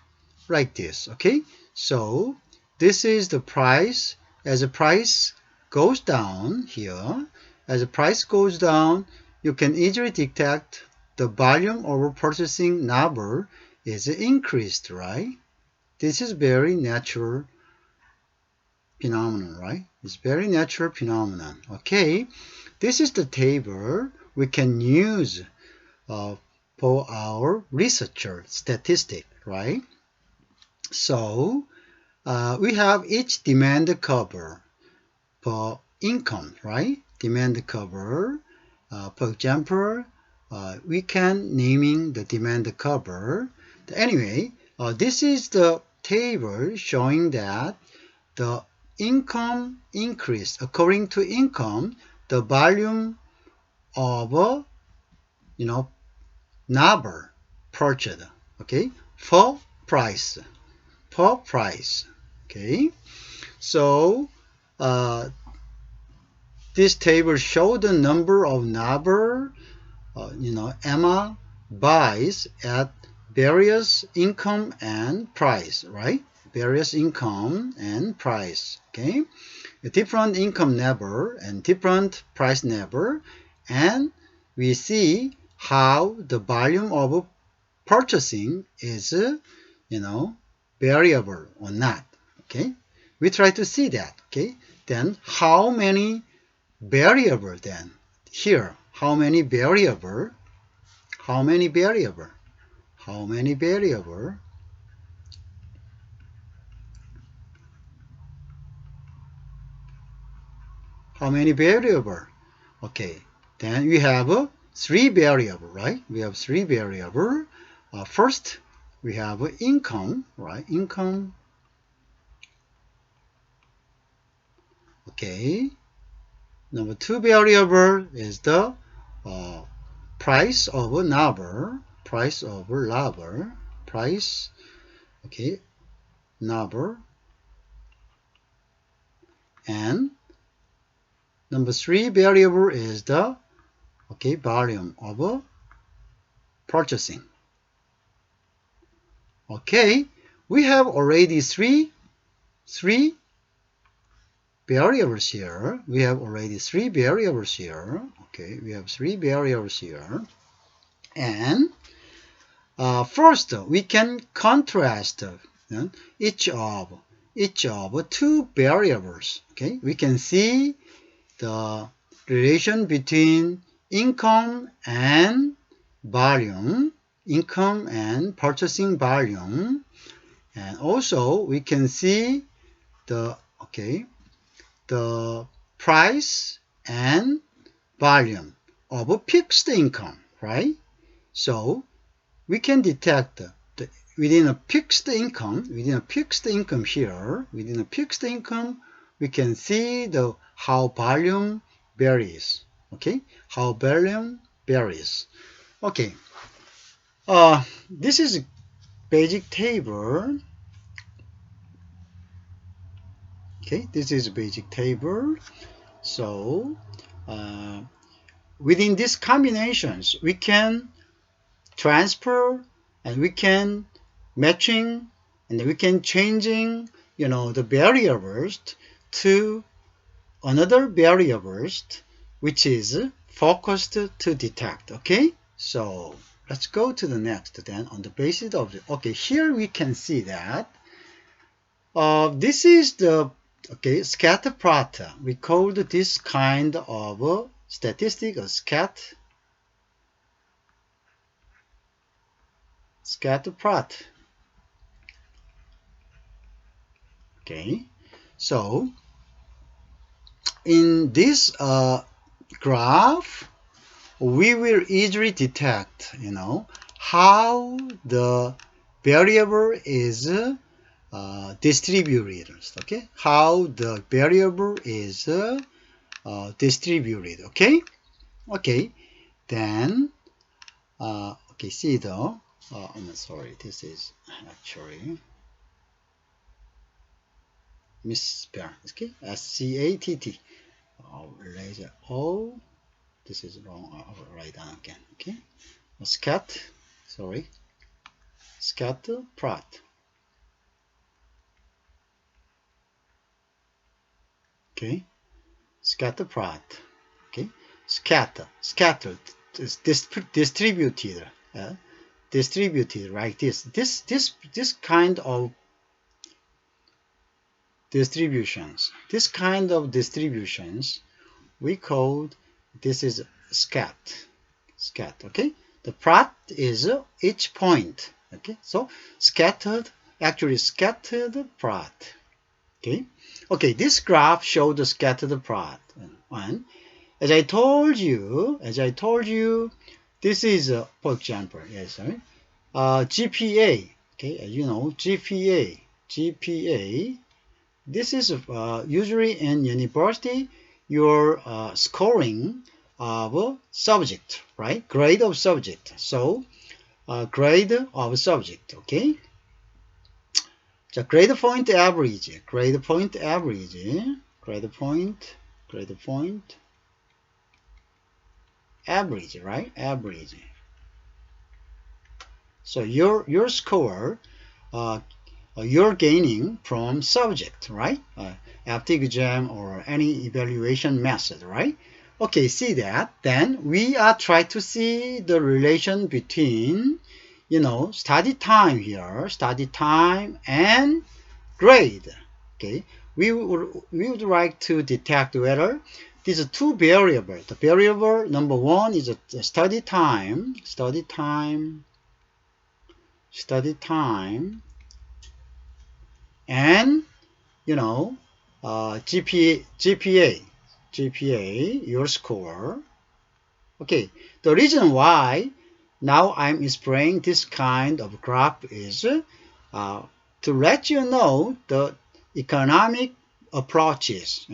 A: like this. Okay. So this is the price. As the price goes down here, as the price goes down, you can easily detect the volume over purchasing number is increased, right? This is very natural phenomenon, right? It's very natural phenomenon. Okay, this is the table we can use for our researcher statistic, right? So we have each demand cover for income, right? Demand cover. For example, we can naming the demand cover. Anyway, this is the table showing that the income increase. According to income, the volume of number purchased, okay, per price. Okay. So this table shows the number of number Emma buys at various income and price, right? Various income and price. Okay. A different income level and different price level, and we see how the volume of purchasing is variable or not. Okay. We try to see that. Okay. Then how many variable then here? How many variable? How many variable? How many variable? How many variable? Okay, then we have three variable, right? We have three variable. First, we have income, right? Income. Okay. Number two variable is the price of a number. Price of a number. Price. Okay. Number. And number three variable is the volume of purchasing. Okay, we have already three variables here. We have already three variables here. Okay, we have three variables here. And first, we can contrast each of two variables. Okay, we can see the relation between income and volume, income and purchasing volume, and also we can see the price and volume of a fixed income, right? So we can detect within a fixed income here, within a fixed income, we can see how volume varies. Okay, how volume varies. Okay, this is a basic table. Okay, this is a basic table. So within these combinations, we can transfer and we can matching and we can changing, the variables to another variables which is focused to detect. Okay, so let's go to the next then on the basis of the, okay, here we can see that this is the scatterplot. We called this kind of statistic a scatterplot. Okay, so in this graph, we will easily detect, how the variable is distributed. Okay, how the variable is distributed. Okay, okay, then okay, see though. I'm sorry, this is actually misspelled. Okay, SCATT. Laser O. This is wrong. I'll write down again. Okay, scatterplot. Okay, scatterplot. Okay, scattered is distributed. Distributed like this. This kind of distributions. This kind of distributions we called, this is scat. Okay, the plot is each point. Okay, so scattered plot. Okay, okay, this graph showed the scattered plot. And as I told you, this is for example, yes, right? GPA. Okay, as you know, GPA. This is usually in university, your scoring of a subject, right? Grade of subject. So, grade of subject, okay? 자, grade point average, right? Average. So your score, you're gaining from subject, right? After exam or any evaluation method, right? Okay, see that. Then we are trying to see the relation between, study time here, study time and grade. Okay, we would like to detect whether these are two variables. The variable number one is the study time, and GPA, your score. Okay, the reason why now I'm explaining this kind of graph is to let you know the economic approaches,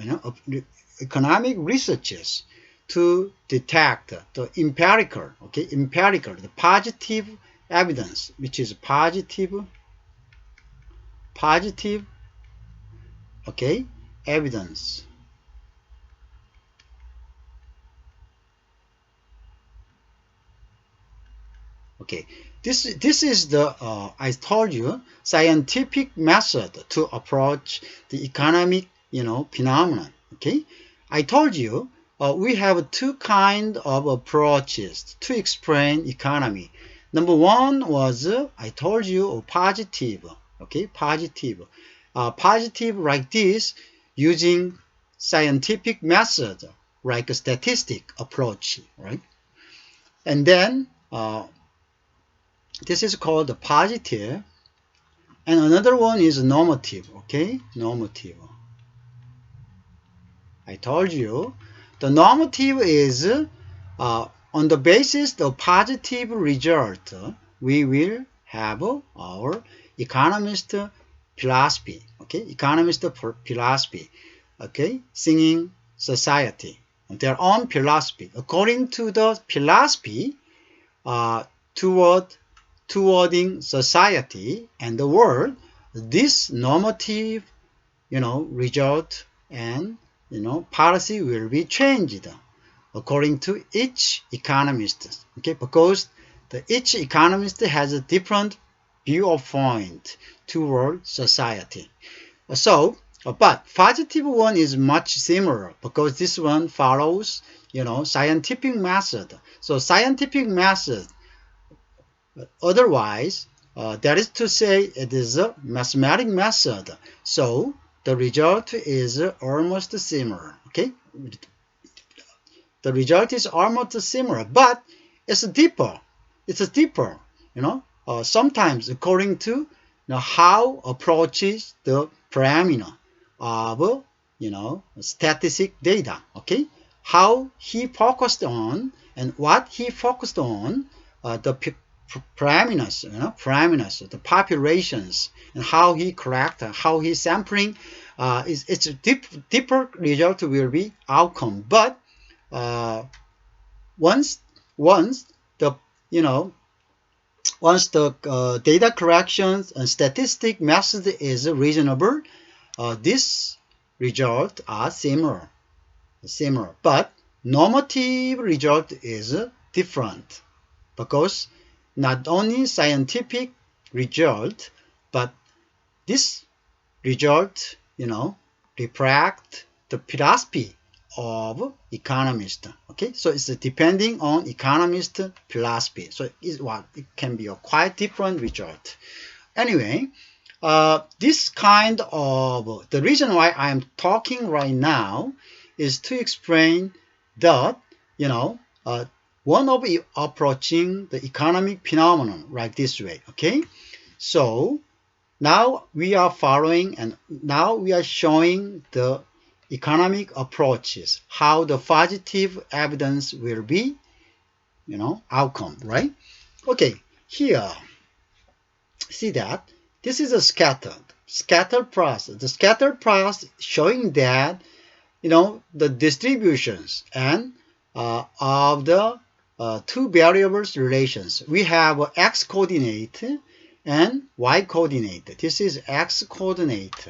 A: economic researches to detect the empirical, the positive evidence, which is positive, evidence. Okay, this is the I told you scientific method to approach the economic phenomenon. Okay, I told you we have two kind of approaches to explain economy. Number one was I told you positive. Okay, positive like this using scientific method like a statistic approach, right? And then this is called the positive, and another one is normative. Okay, normative. I told you the normative is on the basis of positive result, we will have our economist philosophy. Okay, economist philosophy. Okay, singing society, their own philosophy. According to the philosophy, towarding society and the world, this normative, result and policy will be changed. according to each economist. Okay, because each economist has a different viewpoint toward society. So, but positive one is much similar because this one follows, scientific method. So scientific method, otherwise, that is to say, it is a mathematical method. So the result is almost similar. Okay, the result is almost similar, but it's deeper. It's deeper. Sometimes according to how approaches the parameter of statistic data. Okay, how he focused on and what he focused on the parameters, the populations, and how he collect, how he sampling. It's a deeper result will be outcome, but once once the you know once the data collections and statistic method is reasonable, these results are similar, but normative result is different because not only scientific result, but this result, reflect the philosophy of economist. Okay, so it's depending on economist philosophy. So it can be a quite different result. Anyway, this kind of the reason why I am talking right now is to explain that one of approaching the economic phenomenon like this way. Okay, so now we are following and now we are showing the economic approaches, how the positive evidence will be, outcome, right? Okay, here, see that this is a scatterplot. The scatterplot showing that, the distributions and of the two variables relations. We have x coordinate and y coordinate. This is x coordinate,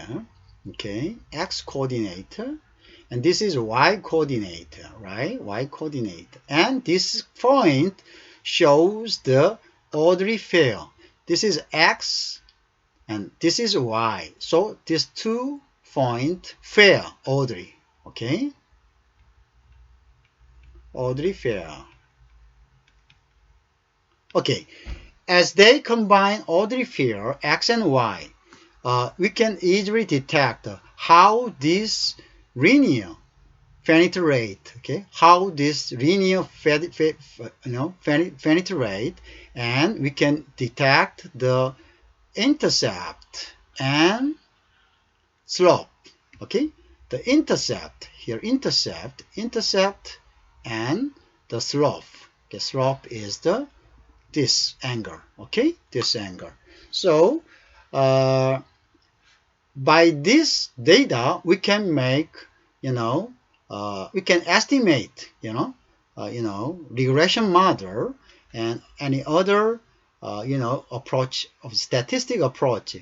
A: okay, x coordinate, and this is y coordinate, right? Y coordinate, and this point shows the orderly pair. This is x and this is y. So these 2 points pair orderly, okay? Orderly pair. Okay, as they combine orderly pair x and y, we can easily detect how this linear penetrate. Okay, how this linear penetrate, and we can detect the intercept and slope. Okay, the intercept here, intercept, and the slope. Okay, slope is this angle. Okay, this angle. So by this data, we can make, we can estimate, regression model and any other, approach of statistic approach,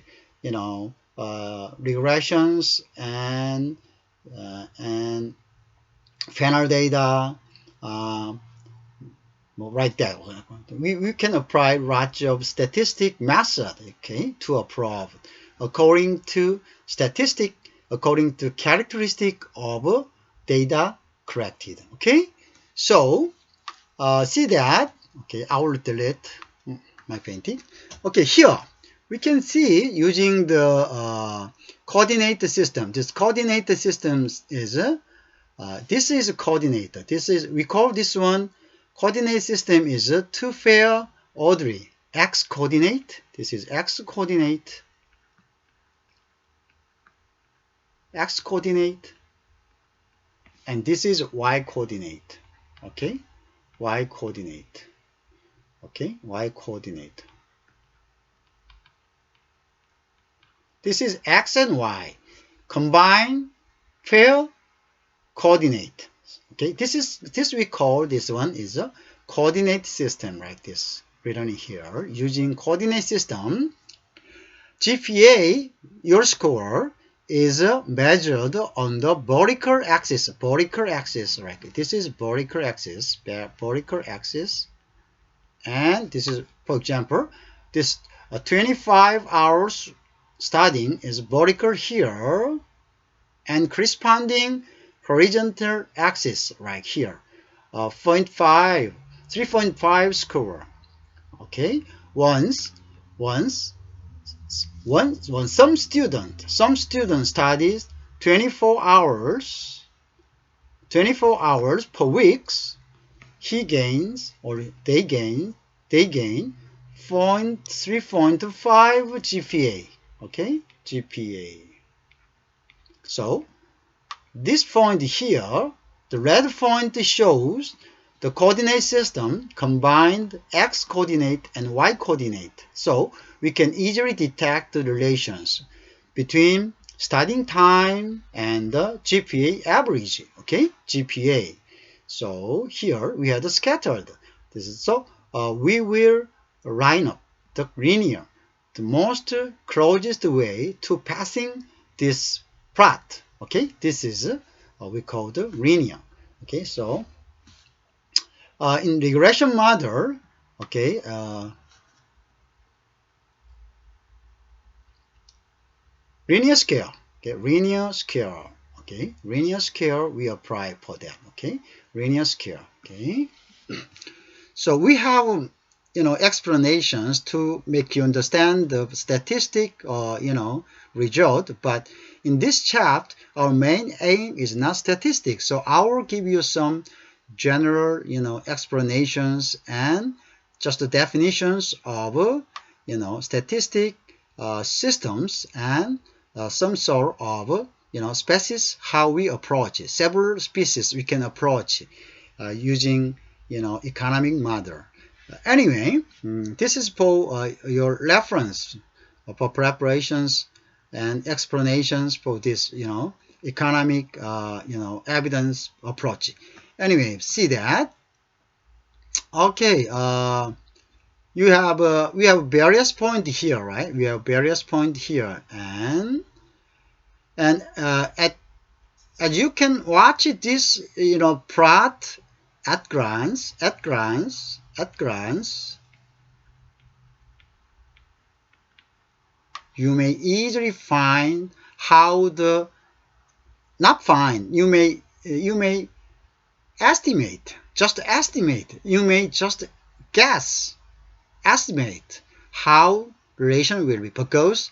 A: regressions and final data, right there. We can apply lots of statistic method, okay, to approve according to characteristic of data collected. Okay, so see that. Okay, I will delete my painting. Okay, here we can see using the coordinate system. This coordinate system is this is a coordinate. We call this one coordinate system is a 2-pair orderly x coordinate. This is x coordinate, and this is y coordinate. Okay, y coordinate. Okay, y coordinate. This is x and y combine pair coordinate. Okay, this we call this one is a coordinate system like this written here. Using coordinate system, GPA, your score is measured on the vertical axis. Vertical axis, right? This is vertical axis. Vertical axis, and this is, for example, this 25 hours studying is vertical here, and corresponding horizontal axis right here, 3.5 score. Okay, once some student studies 24 hours per week, he gains, or they gain 3.5 GPA. Okay, GPA. So this point here, the red point shows the coordinate system combined x coordinate and y coordinate. So we can easily detect the relations between studying time and the GPA average. Okay, GPA. So here we have the scattered. This is so we will line up the linear, the most closest way to passing this plot. Okay, this is we call the linear. Okay, so in regression model, okay, linear scale. Okay, linear scale. Okay, linear scale we apply for that. Okay, linear scale. Okay, so we have explanations to make you understand the statistic or result, but in this chapter our main aim is not statistics, so I will give you some general explanations and just the definitions of statistic systems and some sort of species, how we approach it. Several species we can approach using economic model. Anyway, this is for your reference for preparations and explanations for this economic evidence approach. Anyway, see that. Okay, we have various point here, right? We have various point here, and as you can watch this plot at glance, you may easily find how the not find. You may estimate, you may just guess, estimate how relation will be, because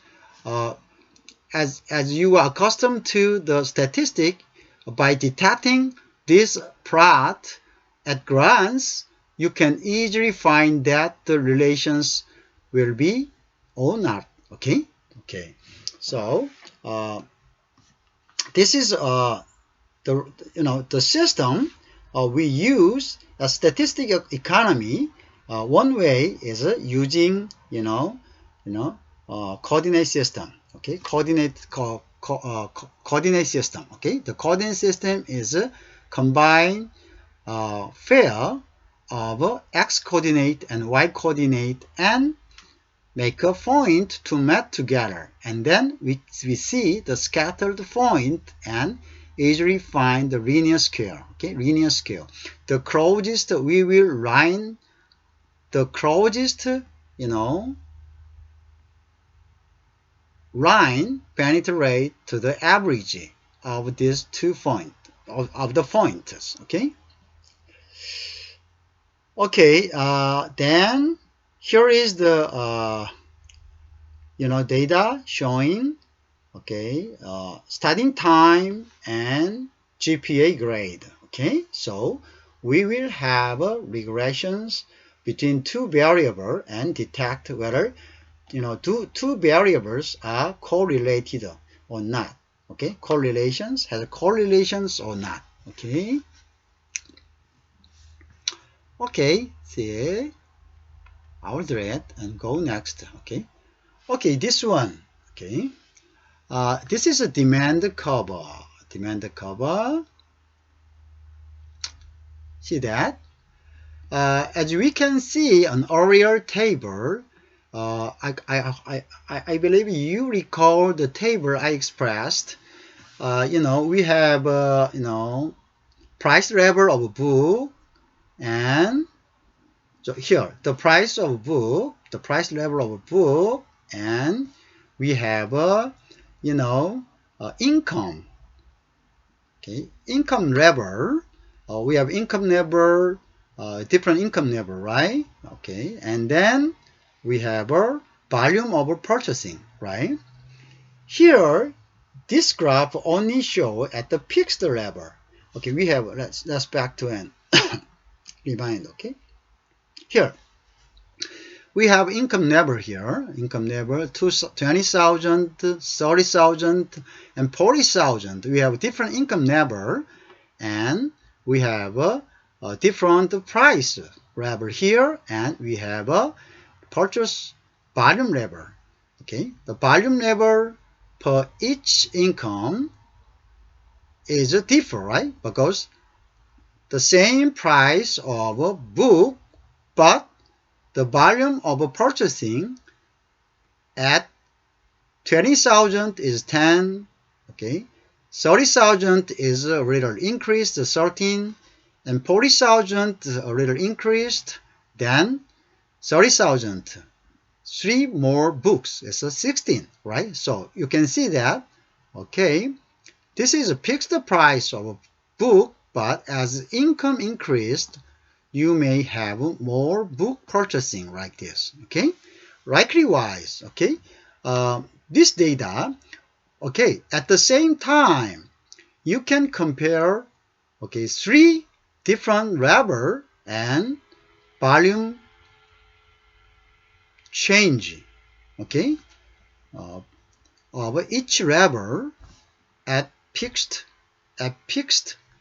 A: as you are accustomed to the statistic, by detecting this plot at glance, you can easily find that the relations will be or not. Okay. So this is the system we use a statistical economy. One way is using coordinate system. Okay, coordinate system. Okay, the coordinate system is combined pair of x coordinate and y coordinate and make a point to map together, and then we see the scattered point and easily find the linear scale. Okay, linear scale. The closest we will line, the closest line penetrate to the average of these 2 points of the points. Okay, then here is the data showing studying time and GPA grade. Okay, so we will have regressions between two variables and detect whether two variables are correlated or not. Okay, correlations has correlations or not. Okay, see, I will read and go next. Okay, this one. Okay, this is a demand curve. See that? As we can see on earlier table, I believe you recall the table I expressed. We have price level of book, and so here the price of book, the price level of book, and we have income. Okay, income level. We have income level, different income level, right? Okay, and then we have a volume of purchasing, right? Here, this graph only show at the fixed level. Okay, we have let's back to an remind. Okay, here we have income level here. Income level 20,000, 30,000, and 40,000. We have different income level, and we have a different price level here, and we have a purchase volume level. Okay, the volume level per each income is different, right? Because the same price of a book, but the volume of purchasing at 20,000 is 10, okay? 30,000 is a little increased, 13, and 40,000 a little increased, then 30,000. 3 more books is 16, right? So you can see that, okay, this is a fixed price of a book, but as income increased, you may have more book purchasing like this, okay? Likewise, okay, this data, okay, at the same time, you can compare, okay, 3 different level and volume change, okay, of each level at fixed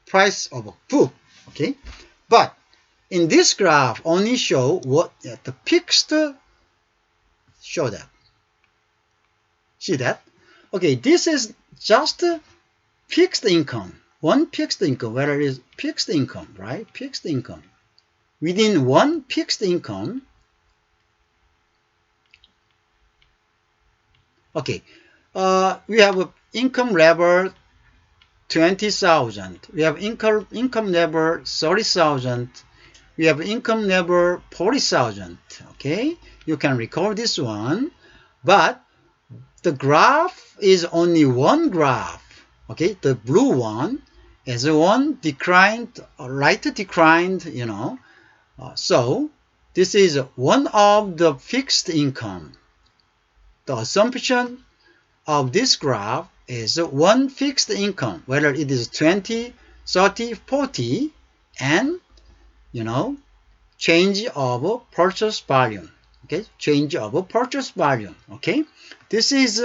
A: price of a book, okay. But in this graph, only show what at the fixed. Show that. See that? Okay, this is just fixed income. One fixed income, whether it is fixed income, right? Fixed income. Within one fixed income, okay, we have a income level 20,000. We have income level 30,000. We have income level 40,000. Okay, you can recall this one, but the graph is only one graph. Okay, the blue one is one declined, light declined, so this is one of the fixed income. The assumption of this graph is one fixed income, whether it is 20, 30, 40, and, change of purchase volume. Okay, change of purchase volume. Okay, this is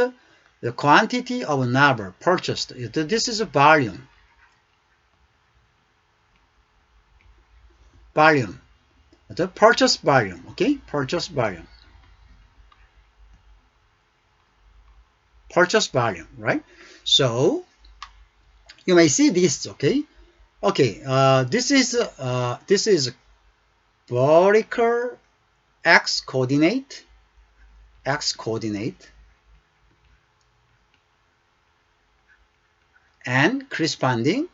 A: the quantity of number purchased. This is a volume. Volume. The purchase volume. Okay, purchase volume. Purchase volume, right? So you may see this. Okay, okay. This is vertical x coordinate. X coordinate. And corresponding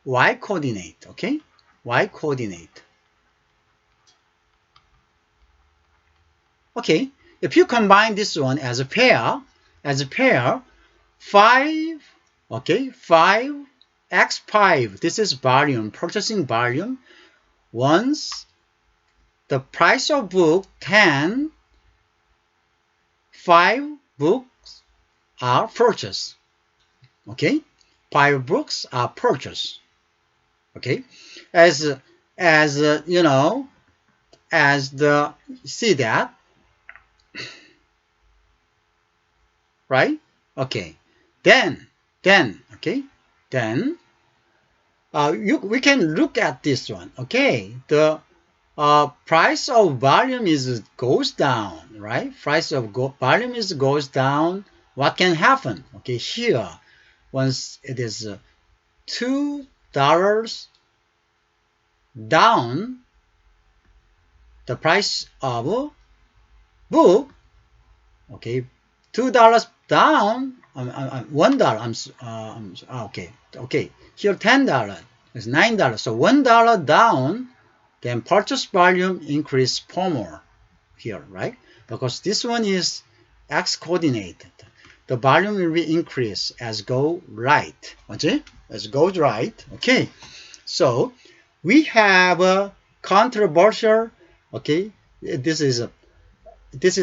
A: y coordinate, okay? Y coordinate. Okay, if you combine this one as a pair, 5, okay, 5, x5, this is volume, purchasing volume. Once the price of book 10, 5 books are purchased. Okay, 5 books are purchased. Okay, as see that, right? Okay, then okay, then we can look at this one. Okay, the price of volume goes down, right? Price of volume goes down. What can happen? Okay, here, once it is $2 down, the price of book, okay, $2 down, $1. Okay. Here $10 is $9. So $1 down, then purchase volume increase per more here, right? Because this one is x coordinated. The volume will be increased as go right. Okay? As goes right. Okay. So we have a controversial. Okay. This is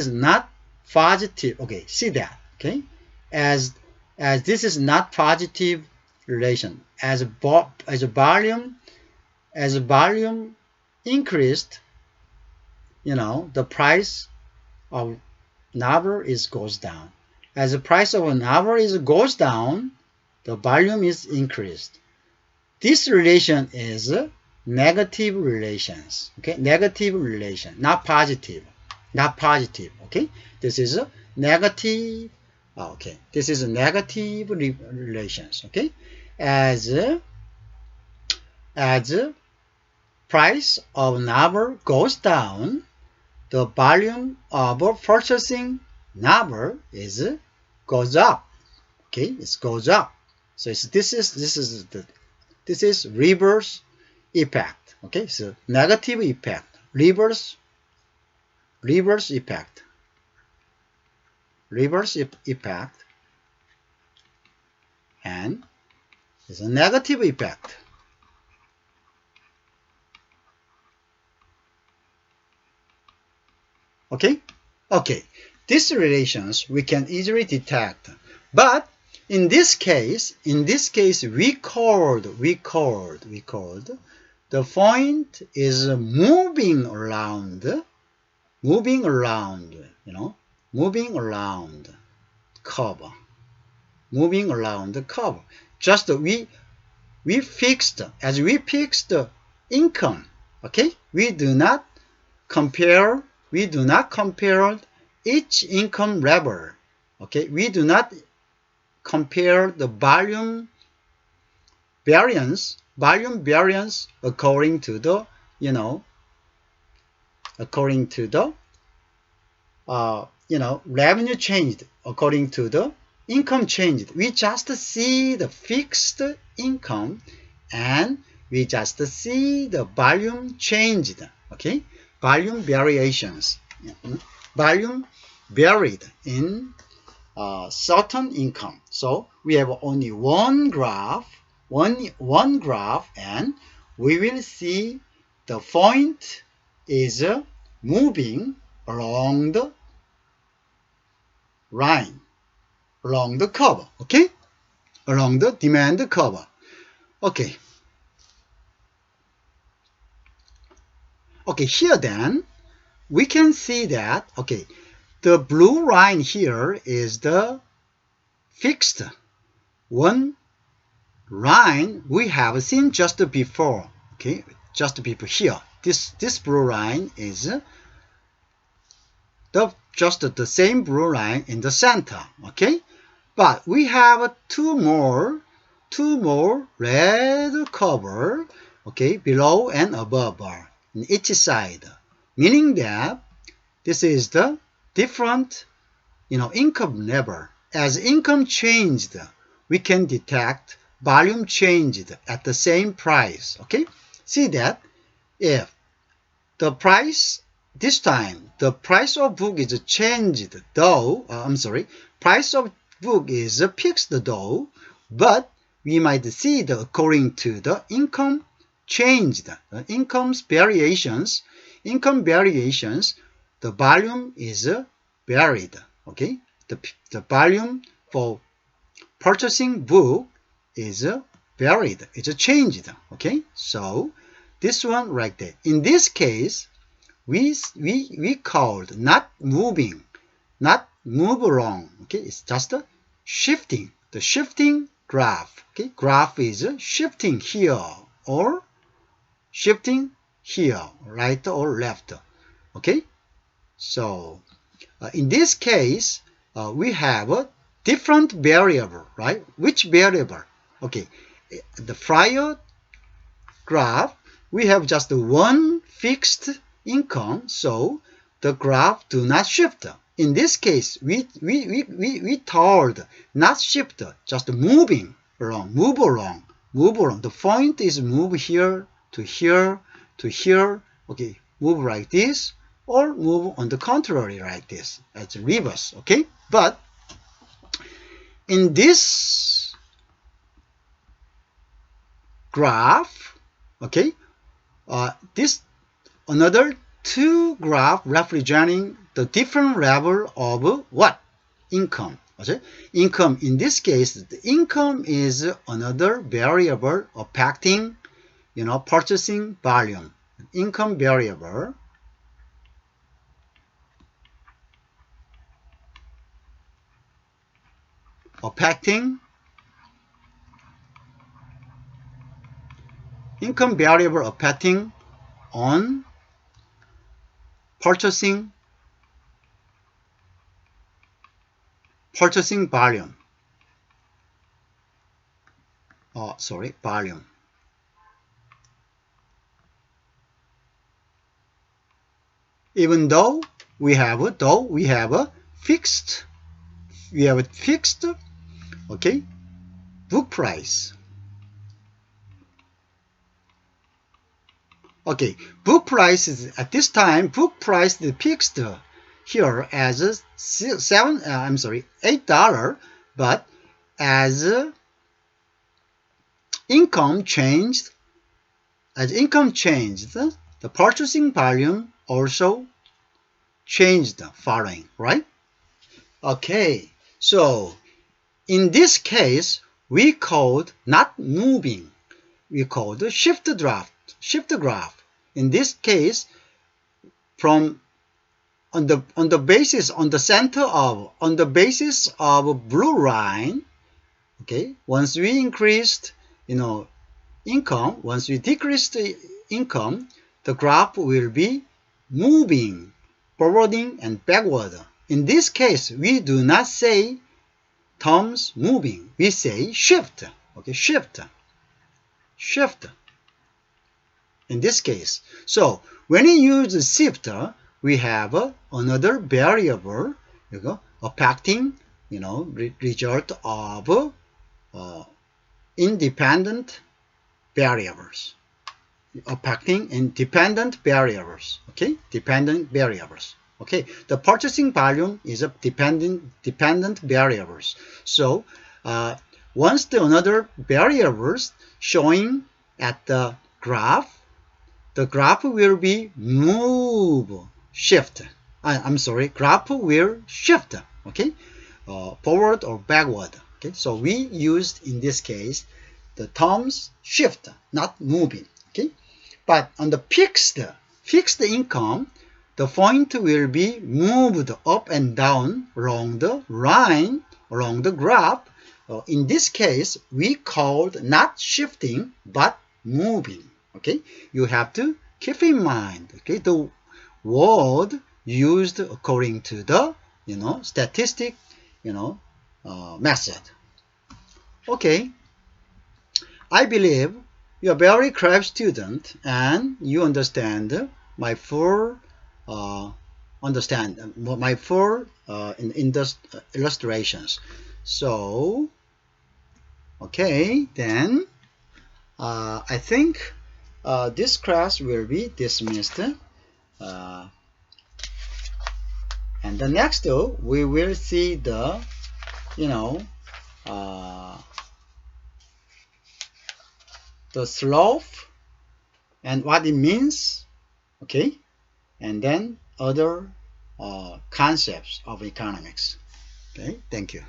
A: not positive. Okay. See that. Okay. As this is not positive relation. As volume increased, the price of novel goes down. As the price of a novel goes down, the volume is increased. This relation is negative relations. Okay, negative relation, not positive, not positive. Okay, this is a negative. Okay, this is a negative relations. Okay, as price of novel goes down, the volume of purchasing number goes up. Okay, it goes up. So this is reverse effect. Okay, so negative effect, reverse effect, and it's a negative effect. Okay, these relations we can easily detect, but in this case we called the point is moving around the curve. Just we fixed income. Okay, we do not compare each income level. Okay, we do not compare the volume variance according to the revenue changed, according to the income changed. We just see the fixed income and we just see the volume changed. Okay, volume variations. Volume varied in certain income. So we have only one graph, and we will see the point is moving along the line, along the curve. Okay, along the demand curve. Okay. Okay, here then we can see that, okay, the blue line here is the fixed one line we have seen just before. Okay, just before here. This blue line is just the same blue line in the center. Okay, but we have two more red curve. Okay, below and above bar in each side, meaning that this is the different income level. As income changed, we can detect volume changed at the same price. Okay, see that if the price this time the price of book is changed, though price of book is fixed though, but we might see the according to the income changed, the income variations, the volume is varied. Okay, the volume for purchasing book is varied, it's changed. Okay, so this one right there. In this case, we called not moving, not move along. Okay, it's just a shifting, the shifting graph. Okay, graph is shifting here or shifting here, right or left. Okay, so in this case we have a different variable, right? Which variable? Okay, the prior graph we have just one fixed income, so the graph do not shift. In this case, we told not shift, just moving along, move along, move along. The point is move here to here to here. Okay, move like this, or move on the contrary like this, as reverse. Okay, but in this graph, okay, this another two graph representing the different level of what? Income. Okay? Income, in this case, the income is another variable affecting, purchasing volume. Income variable affecting income variable affecting on purchasing volume. Volume. Even though we have a fixed, okay, book price. Okay, book price is at this time book price is fixed here as $8, but as income changed, the purchasing volume also changed following, right? Okay, so in this case we called not moving, we called shift graph. In this case, on the basis of blue line, okay, once we increased, income, once we decreased the income, the graph will be moving forwarding and backward. In this case, we do not say terms moving, we say shift. Okay, shift in this case. So when we use shift, we have another variable, affecting, result of independent variables. Affecting independent variables. Okay, dependent variables. Okay, the purchasing volume is a dependent variables. So once the another variables showing at the graph will be graph will shift, okay, forward or backward. Okay, so we used in this case the terms shift, not moving. Okay, but on the fixed income, the point will be moved up and down along the line, along the graph. In this case, we called not shifting but moving. Okay, you have to keep in mind, okay, the word used according to the statistic method. Okay, I believe you're a very clever student and you understand my full illustrations. So okay, then I think this class will be dismissed, and the next we will see the the slope and what it means, okay, and then other concepts of economics. Okay, thank you.